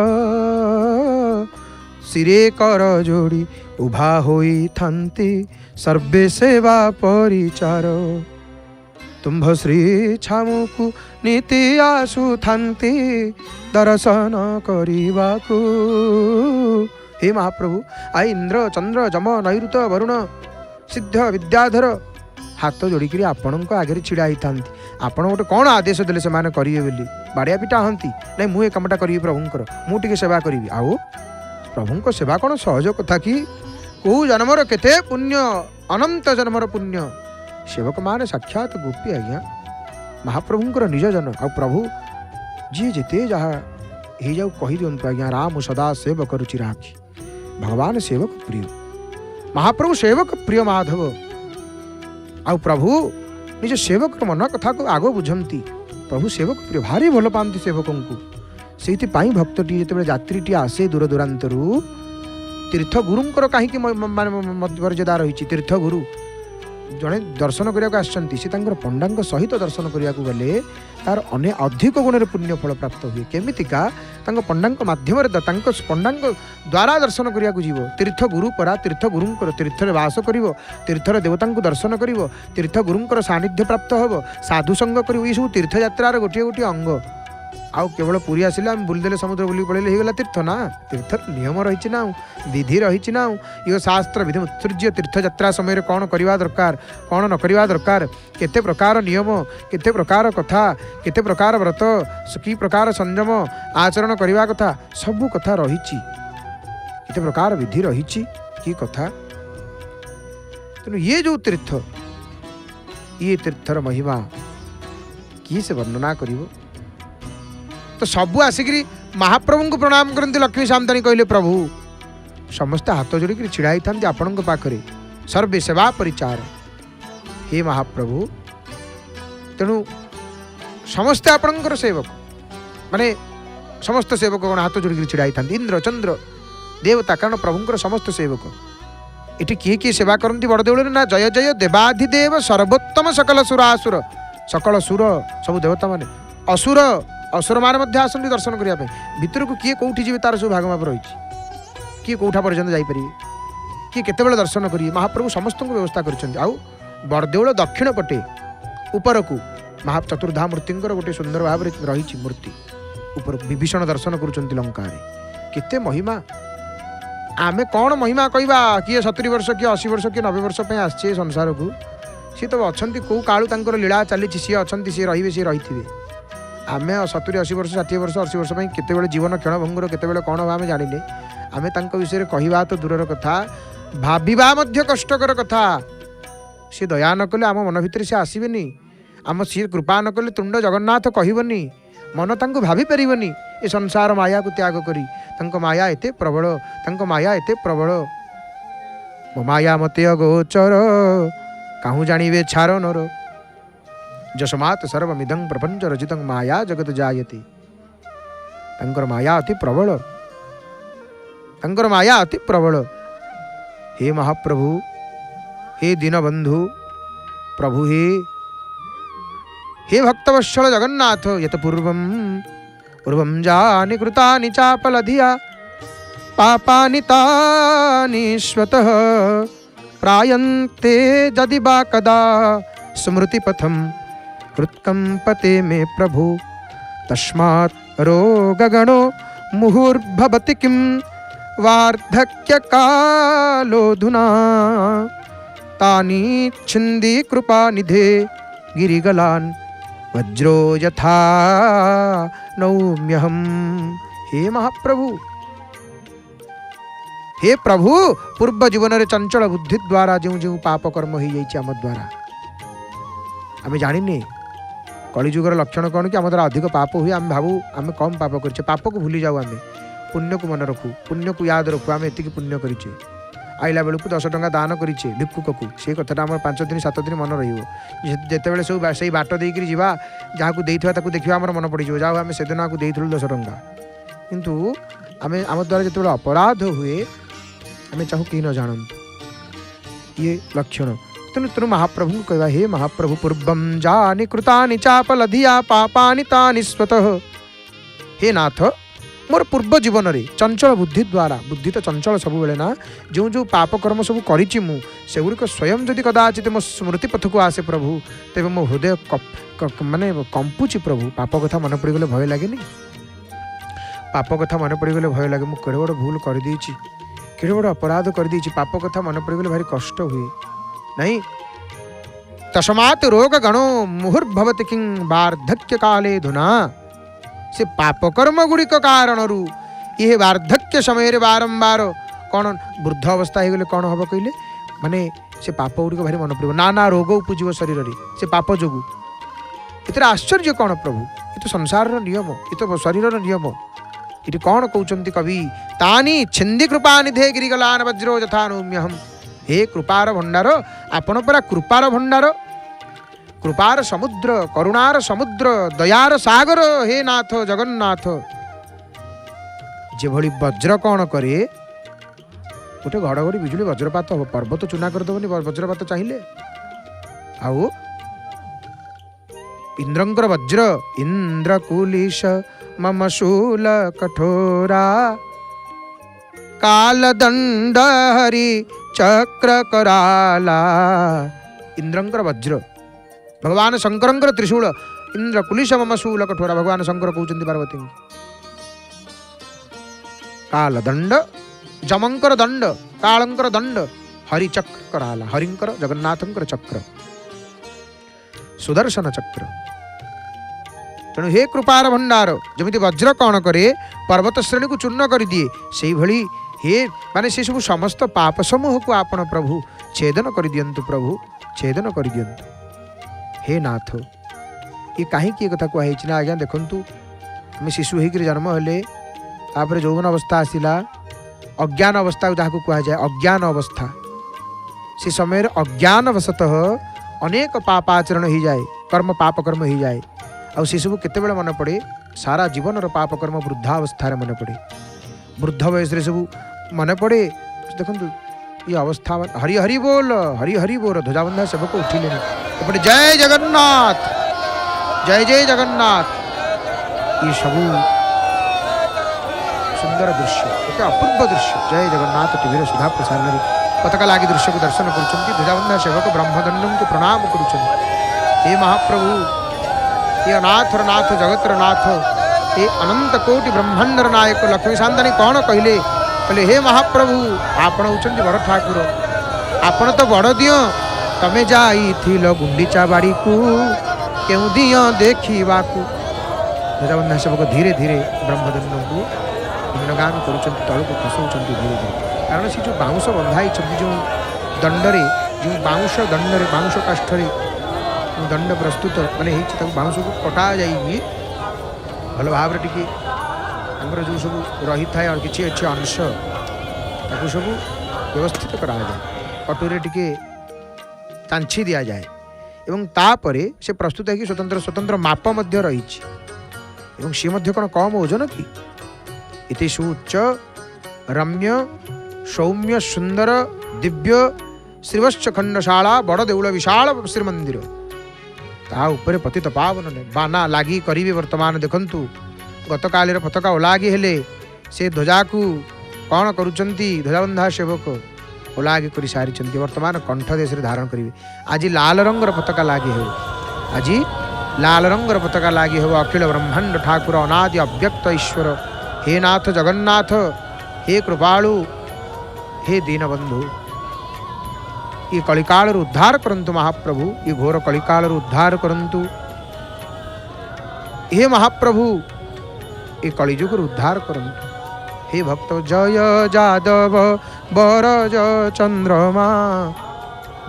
सिरे कर जोड़ी उभा होई थांती सर्वे सेवा परिचार तुम्भ श्री छामुकु नीति आसु थांती दर्शन करिबाकु। हे महाप्रभु आई इंद्र चंद्र जम नैऋत वरुण सिद्ध विद्याधर हाथ जोड़िक आपण आगे छिड़ा ही था आपण गोटे कौन आदेश देले से माने करिए बोली बाड़िया पिटा हंती नहीं मुझे कामटा करी प्रभुंकर मुझे सेवा करी आउ प्रभु सेवा कौन सहज कथा कि कौ जन्मर केते पुण्य अनंत जन्मर पुण्य सेवक माने साक्षात गोपी आज्ञा महाप्रभुंकर निज जन आ प्रभु जी जिते जहाँ हो जाऊ कही दिंतु आज्ञा राम सदा सेवक रुचि राखी भगवान सेवक प्रिय महाप्रभु सेवक प्रिय माधव आउ प्रभु निज सेवक मन कथा को आग बुझंती। प्रभु सेवक प्रिय भारी भल पाती सेवक को। से भक्तटी जो यात्रीटी आसे दूर दूरांतरू तीर्थ गुरुंकर कहीं मर्यादा रही। तीर्थ गुरु जड़े दर्शन करने सी पंडा सहित दर्शन करने गले तार अनेक अधिक गुण पुण्य फल प्राप्त हुए। केमितिका पंडा मध्यम पंडा द्वारा दर्शन करने जीव। तीर्थ गुरु परा तीर्थ गुरुंकर तीर्थ वास कर तीर्थर देवता दर्शन कर तीर्थ गुरुंकर सानिध्य प्राप्त हम साधु संग कर सब तीर्थ यात्रार गोटे गोटे अंग। आउ केवल पुरी आसिले आम बुलदेले समुद्र बुली पड़े होगा तीर्थ ना। तीर्थ नियम रही ना विधि रही ना। यो शास्त्र विधि उत्सृज्य तीर्थ यात्रा समय कौन करवा दरकार कौन न करवा दरकार केते प्रकार नियम केते प्रकार कथा केते प्रकार व्रत कि प्रकार संयम आचरण करवा कथा सबू कथा रही केते प्रकार विधि रही कि कथा। तेणु ये जो तीर्थ ये तीर्थर महिमा किए से वर्णना करिवो। तो सबू आसिक महाप्रभु को प्रणाम करती। लक्ष्मी सामंतानी कहले प्रभु समस्ते हाथ जोड़ी छिड़ा था आपण पाखे सर्वे सेवा परिचार। हे महाप्रभु तेणु समस्ते आपणकर सेवक माने समस्त सेवक कौन हाथ जोड़ी छिड़ा था। इंद्र चंद्र देवता कारण प्रभुंकर समस्त सेवक इटी किए किए सेवा करती बड़ देवल ना। जय जय देवाधिदेव सर्वोत्तम सकल सुरासुर सकल सुर सब देवता माने असुर असुर मान आसती दर्शन करने भितर को किए कौटी जी तार सब भागमाप रही किए कौठा पर्यटन जापर किए केतबेले दर्शन करिए। महाप्रभु समस्त को व्यवस्था कर बड़देउल दक्षिण पटे ऊपर को महा चतुर्धा मूर्ति गोटे सुंदर भाव रही मूर्ति ऊपर विभीषण दर्शन कर लंका केते महिमा। आमे कौन महिमा कहवा किए 70 वर्ष किए 80 वर्ष किए 90 वर्ष आसे संसार को सी तो अच्छा कौ कालू लीला चली सी अच्छा सी रे सी रही। आम 70 80 वर्ष 60 वर्ष 80 वर्ष केतबेले जीवन क्षणभंगुर केतबेले कौन हम आम जानिले। आम विषय कहवा तो दूरर कथा भाविबा मध्य कष्टकर कथा। सी दया न कले आम मन भितर से आसबेनी आम सी कृपा न कले तुंड जगन्नाथ कहबनी मन तांको भाभी पारिबनी। ए संसार माया को त्याग करी तांको माया एते प्रबल तांको माया एते प्रबल। मो माया मते अगोचर काहू जानिबे छार नर जसमात सर्वमिदं प्रपंच रचितं माया जगत जायते। तंकर माया अति प्रबल तंकर माया अति प्रबल। हे महाप्रभु हे दीनबंधु प्रभु हे भक्तवत्सल जगन्नाथ यत पूर्वं जानि कृतानि चापलधिया पापानि तानि स्वतः प्रायन्ते यदि वा कदा स्मृतिपथं हृत्कंपते मे प्रभु तस्मात् रोगगणो मुहुर्भवति किं वार्धक्य कालोऽधुना तानि छिन्दी कृपा निधे गिरिगलान् वज्रो यथा नौम्यहम्। हे महाप्रभु हे प्रभु पूर्व जीवन रे चंचल बुद्धि द्वारा जो जो पाप कर्म हो जाइए आम द्वारा आम जाने कलिजुगर लक्षण कौन कि आम द्वारा अधिक पाप हुए। आम भावु आम कम पाप कर पाप को भूली जाऊ आम पुण्य को मन रखु पुण्य को याद रखु आम एति पुण्य करें आइला बेलू 10 टंका दान करें भिक्षुक को से कथा आम 5 दिन 7 दिन मन रही सब से बाट देकर जावा जहाँ को देखा आम मन पड़ जाओ आम से दिन आपको 10 टंका किंतु आम आम द्वारा जो अपराध हुए आम चाहू कहीं न जानतु ये लक्षण। तेणु तेणु महाप्रभु को कहवा हे महाप्रभु पूर्वं जानि कृतानि चापलधिया पापानि तानि स्वतः। हे नाथ मोर पूर्व जीवन रे चंचल बुद्धि द्वारा बुद्धि तो चंचल सब बेले ना जो जो पाप कर्म सब करिछि मु सेगुड़िक स्वयं जदि कदाचित मो स्मृति पथ को आसे प्रभु तेबे मो हृदय माने कंपुछि प्रभु। पाप कथा मन पड़ी गले भय लागेनी पाप कथा मन पड़ी गले भय लागे मु केड़े बड़ भूल कर देछि केड़े बड़ अपराध कर देछि पाप कथा मन पड़ी गले भारी कष्ट हुए नहीं। तस्मात् रोग गणो मुहुर्भवति किं वार्धक्य काले धुना। से पापकर्म गुड़िक कारण ये वार्धक्य समय बारंबार कौन वृद्ध अवस्था हो गले कौन हम कहले माने से पाप गुड़िक भारी मन पड़ो ना रोग उपजीव शरीर रे से पाप जोगु इतर आश्चर्य कौन प्रभु ये तो संसार नियम ये तो शरीर नियम। ये कौन कहते कवि तानी छिंदी कृपा निधे गिरिगलान वज्रो यथा नौम्यहम्। हे कृपार भंडार आपण परा कृपार भंडार कृपार समुद्र करुणार समुद्र दयार सागर हे नाथ जगन्नाथ जेभଳି वज्र कौन करे गोटे घड़घड़ी बिजुली वज्रपात हम पर्वत चूना करदेवनी वज्रपात चाहिए आउ इंद्रंकर वज्र इंद्रकुलिश मम शूल कठोरा कालदंड हरि चक्र कराला इंद्रंकर वज्र भगवान शंकरंकर त्रिशूल इंद्रकुलिश मम शूल कठोरा भगवान शंकर कहते पार्वती कालदंड जमंकर दंड कालंकर दंड हरि चक्र कराला हरिंकर जगन्नाथंकर चक्र सुदर्शन चक्र तेणु हे कृपार भंडार जमी वज्र कौन करे पर्वत श्रेणी को चूर्ण कर दिए से भली हे माने से सब समस्त पाप समूह को आपण प्रभु छेदन कर दियंतु प्रभु छेदन कर दियंतु हे नाथ ये कहीं कथा कहुई ना आज्ञा देखु आम शिशु होकर जन्म हेले तापर यौवन अवस्था आसला अज्ञान अवस्था जहाँ कहुए अज्ञान अवस्था से समय अज्ञानवशतः अनेक पापाचरण हो जाए कर्म पाप कर्म हो जाए आउ से सब केत मन पड़े सारा जीवन पाप कर्म वृद्धावस्था मन पड़े वृद्ध वयस सब मन पड़े देखु ये अवस्था हरि हरि बोल ध्वजाबंधा सेवक उठिले एपटे जय जगन्नाथ जय जय जगन्नाथ ये सब सुंदर दृश्य एक अपूर्व दृश्य जय जगन्नाथ टीवी सुधा प्रसारण पताका लगी दृश्य को दर्शन कर ध्वजाबंधा सेवक ब्रह्मदंडम को प्रणाम कर हे महाप्रभु ये अनाथर नाथ जगतर नाथ ये अनंत कोटि ब्रह्मांडर नायक लक्ष्मी शांतानी कौन कहले कहले हे महाप्रभु आपण होचंती बड़ ठाकुर आपण तो बड़ दियो तमे जाइथिल गुंडीचा बाड़ी को केउ दियो देखिबा को ध्वजाबंधा सेवक धीरे धीरे ब्रह्मदंड को गुणगान करुँच तलू को खसौं धीरे धीरे कारण से जो बाउंश बंधाई जो दंडरे जो बाउंश दंडरे बाउंश काष्ठरे दंड प्रस्तुत माने बाउंश को कटा जाइए भल भाव टी जो सब रही था और किसी अच्छे अंश ताकू सब व्यवस्थित करा जाए कटोरे टी चांछी दि जाए एवं तापरे से प्रस्तुत है कि स्वतंत्र स्वतंत्र माप मध्य रही सी कौन कम ओजन कि इति सुउच्च रम्य सौम्य सुंदर दिव्य श्रीवत्स खंडशाला बड़ देउल विशाल श्रीमंदिर ता उपरे पतित पावन ने बाना लागी करिवे वर्तमान देखंतु गत कालेर पताका ओलागी हेले से ध्वजा को कौन करुचंती ध्वजाबंधा सेवक ओलागी करि सारिचंती वर्तमान कंठ देश रे धारण करिवे आज लाल रंगर पताका लागी हो आज लाल रंगर पताका लागी हो अखिल ब्रह्मांड ठाकुर अनादि अव्यक्त ईश्वर हे नाथ जगन्नाथ हे कृपालु हे दीनबंधु ये कलिकाल उद्धार करंतु महाप्रभु ये घोर कलिकाल उद्धार करंतु हे महाप्रभु ये कलिजुग उद्धार करंतु हे भक्त जय जादव बरज चंद्रमा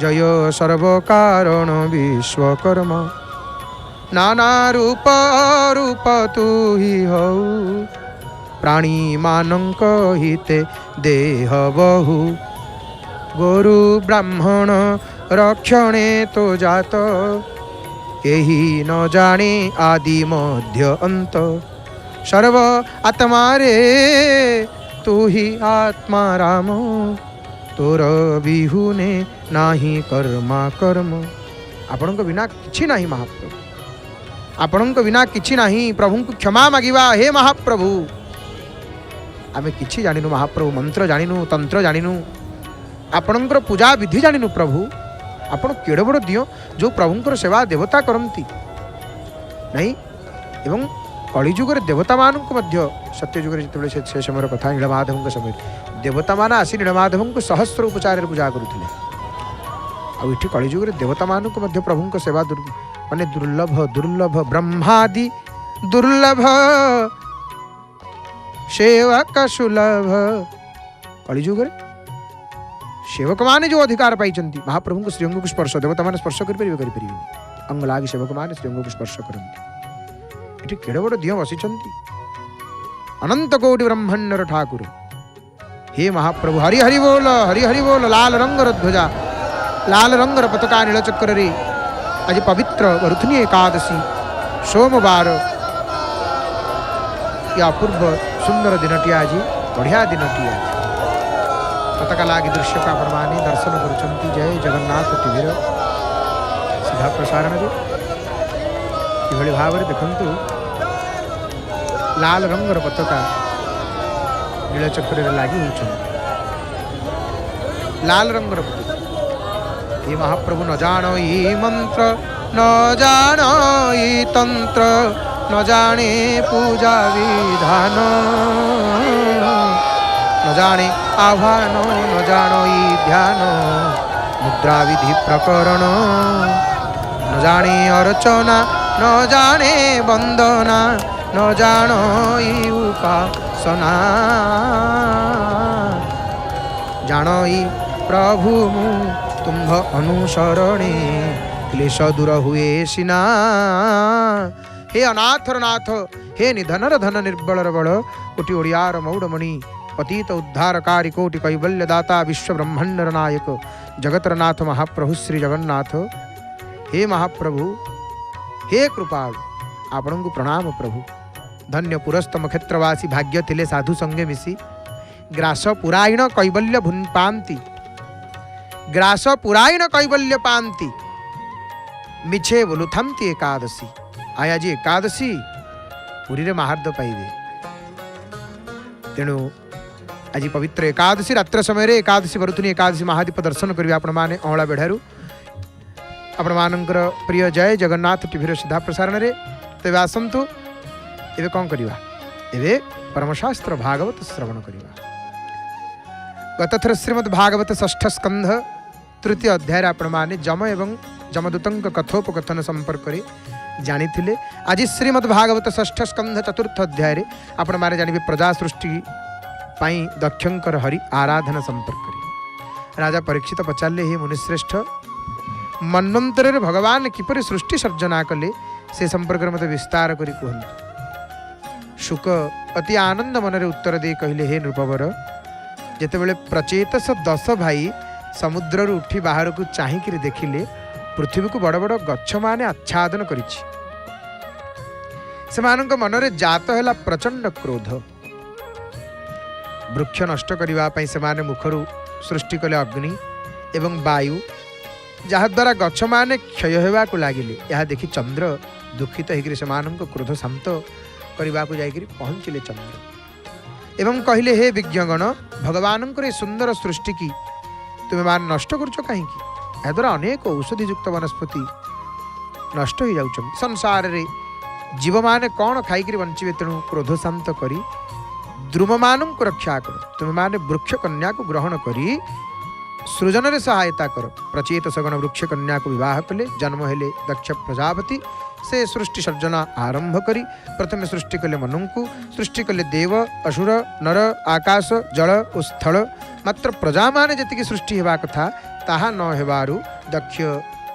जय सर्व कारण विश्वकर्मा नाना रूप रूप तू ही हऊ प्राणी मानंक हिते देह बहु गोरु ब्राह्मण रक्षणे तो जात यही न जाने आदि मध्य अंत सर्व आत्मा रे तू ही आत्मा राम तोर बिहुने नाही कर्मा कर्म आपण बिना किछि नाही महाप्रभु आपण बिना किछि नाही प्रभु को क्षमा मागिबा हे महाप्रभु आमे किछि जानिनु महाप्रभु मंत्र जानिनु तंत्र जानिनु आपणकर पूजा विधि जानिनु प्रभु आपण केड़े बड़ दियो जो प्रभुंकर सेवा देवता करती नहीं एवं कलिजुगर देवता मान सत्यजुगर जो से समय कथा नीलमाधव समय देवता मान आसी नीलमाधव को सहस्र उपचार पूजा करुले आठ कलिजुगर देवता मान प्रभु सेवा माने दुर्लभ दुर्लभ ब्रह्मादि दुर्लभ सेवक सुलभ कलिजुगर सेवक माने जो अधिकार पाई महाप्रभु को श्रीअंग को स्पर्श देवता माने स्पर्श करें अंग लागी सेवक माने श्रीअंग को स्पर्श करते केड़े बड़ दियो बसी अनंत कोटि ब्रह्मांडर ठाकुर हे महाप्रभु हरि हरि बोल हरि हरि बोल। लाल रंगर ध्वजा लाल रंगर पताका नीलचक्र रे आज पवित्र वरुथनी एकादशी सोमवार या अपूर्व सुंदर दिनटी आज बढ़िया दिनटी आज पताका लागी दृश्य का प्रमाणे दर्शन करुचंती। जय जगन्नाथ टीवीर सीधा प्रसारण किभଳି भाବରେ देखंतु लाल रंगर पताका नीलचक्र रे लागी होउछन। लाल रंगर पताका ये महाप्रभु न जानो ये मंत्र न जानो ये तंत्र न जाने पूजा विधान न जाने आह्वान न जानो ये ध्यान मुद्रा विधि प्रकरण न जाने अर्चना न जाने वंदना न जानो ये उपासना जानो ये प्रभु मु तुम्भ अनुसरणे क्लेश दूर हुए सिना। हे अनाथर नाथ हे निधनर धन निर्बलर बल कोटि ओडियार मौड़मणि पतित उद्धारकारी कोटि कैवल्य दाता विश्व ब्रह्मांडर नायक जगतर नाथ महाप्रभु श्री जगन्नाथ। हे महाप्रभु हे कृपाल आपण को प्रणाम प्रभु। धन्य पुरस्तम क्षेत्रवासी भाग्य थिले साधु संगे मिसी ग्रास पुरायण कैवल्य भुन पांति ग्रास पुरायण कैवल्य पांति मिछे बोलुथांती एकादशी। आया जी एकादशी पुरी रे महार्द पाइबे। तेणु आज पवित्र एकादशी रात्र समय रे एकादशी वरुथुनी एकादशी महादीप दर्शन करिवे आपण माने अहला बेढारू आपण मानकर प्रिय जय जगन्नाथ टीवीर सीधा प्रसारण रे। तेबे आसंतु एबे कोन करिवा एबे परमशास्त्र भागवत श्रवण करिवा। गतथर श्रीमद् भागवत षष्ठ स्कंध तृतीय अध्याय आपण माने जम एवं जमदूतंक कथोपकथन संपर्क रे जानी थिले। आज श्रीमद् भागवत षष्ठ स्कंध चतुर्थ अध्याय रे आपण माने जानिबे प्रजा सृष्टि पाई दक्षंकर हरि आराधना संपर्क रे। राजा परीक्षित पचारे हे मुनिश्रेष्ठ मन्वंतर रे भगवान किपरि सृष्टि सर्जना कले से संपर्क रे मते विस्तार करी कहन। शुक अति आनंद मन रे उत्तर दे कहिले हे नृपवर जेतेबेले प्रचेतस 10 भाई समुद्र रू उठी बाहर को चाहिकी देखिले पृथ्वी को बड़ बड़ गच्छ माने आच्छादन करिछि। सेमानक मनरे जात हैला प्रचंड क्रोध। वृक्ष नष्ट करिवा पई सेमाने मुखरु सृष्टि कले अग्नि एवं वायु जहा द्वारा गच्छ माने क्षय हेबा को लागिले। यह देखि चंद्र दुखित हेगिरि सेमानक क्रोध शांत करिवा को जाइगिरि पहुंचिले चंद्र एवं कहिले हे विज्ञगण भगवान सुंदर सृष्टि की तुम्हें मान नष्ट कर कहीं द्वारा अनेक औषधि युक्त वनस्पति नष्ट हो जाऊँ। संसार रे जीव माने कौन खाई बंचे तेणु क्रोध शांत करी द्रुम मान को रक्षा कर। तुम्हें माने वृक्ष कन्या को ग्रहण करी सृजन रे सहायता कर। प्रचेत सगण वृक्ष कन्या को विवाह कले जन्म हेले दक्ष प्रजापति से सृष्टि सर्जना आरंभ करी प्रथम सृष्टि कले मनु को सृष्टि कले देव असुर नर आकाश जल और स्थल मात्र प्रजा माने जतिकी सृष्टि हेबा कथा ताहा न हेबारु दक्ष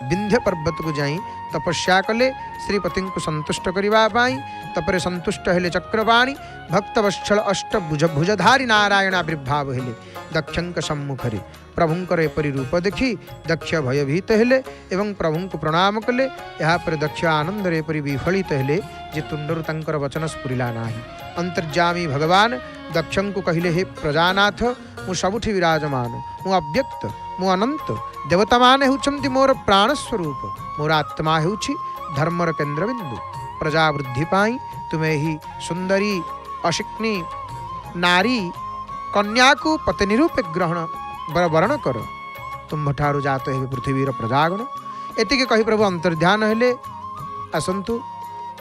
विंध्य पर्वत को जाई तपस्या कले श्रीपति को संतुष्ट करने तपरे संतुष्ट हेले चक्रवाणी भक्तवत्सल अष्टभुज भुजधारी नारायण आविर्भाव हेले दक्षंक सम्मुखरे प्रभुंकर एपरी रूप देखी दक्ष भयभीत हेले एवं प्रभु को प्रणाम कले। यापर दक्ष आनंद एपरी विफलित हेले जे तुंडरु तंकर वचन स्फुरिला नाही। अंतर्जामी भगवान दक्षं को कहिले हे प्रजानाथ मु सबुठी विराजमान मु अव्यक्त मु अनंत देवता माने होउछंती मोर प्राण स्वरूप मोर आत्मा हेउछि धर्मर केन्द्रबिंदु प्रजा वृद्धि पाई तुम्हें ही सुंदरी अशिक्नी नारी कन्या को पत्नी रूपे ग्रहण वरण कर तुम ठारू जात हे पृथ्वीर प्रजागण एतिके कही प्रभु अंतर्ध्यान हेले। आसंतु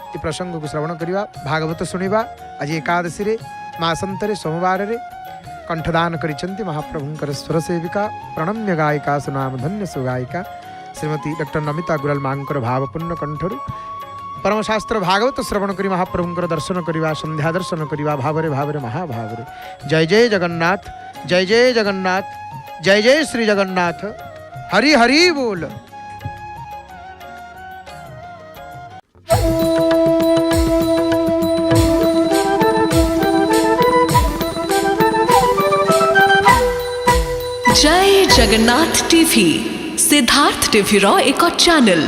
ये प्रसंग को श्रवण करिवा भागवत सुनिवा। आज एकादशी रे मासंतरे सोमवार रे कंठदान करिसंती महाप्रभुंकर स्वर सेविका प्रणम्य गायिका सुनाम धन्य सुगायिका श्रीमती डॉक्टर नमिता गुरल मांकर भावपूर्ण कंठरु परमशास्त्र भागवत श्रवण करी महाप्रभुंकर दर्शन करिवा संध्या दर्शन करिवा भावरे भावरे महाभावरे। जय जय जगन्नाथ जय जय जगन्नाथ जय जय श्री जगन्नाथ हरि हरि बोल। जगन्नाथ टीवी सिद्धार्थ टीवी रो एक चैनल।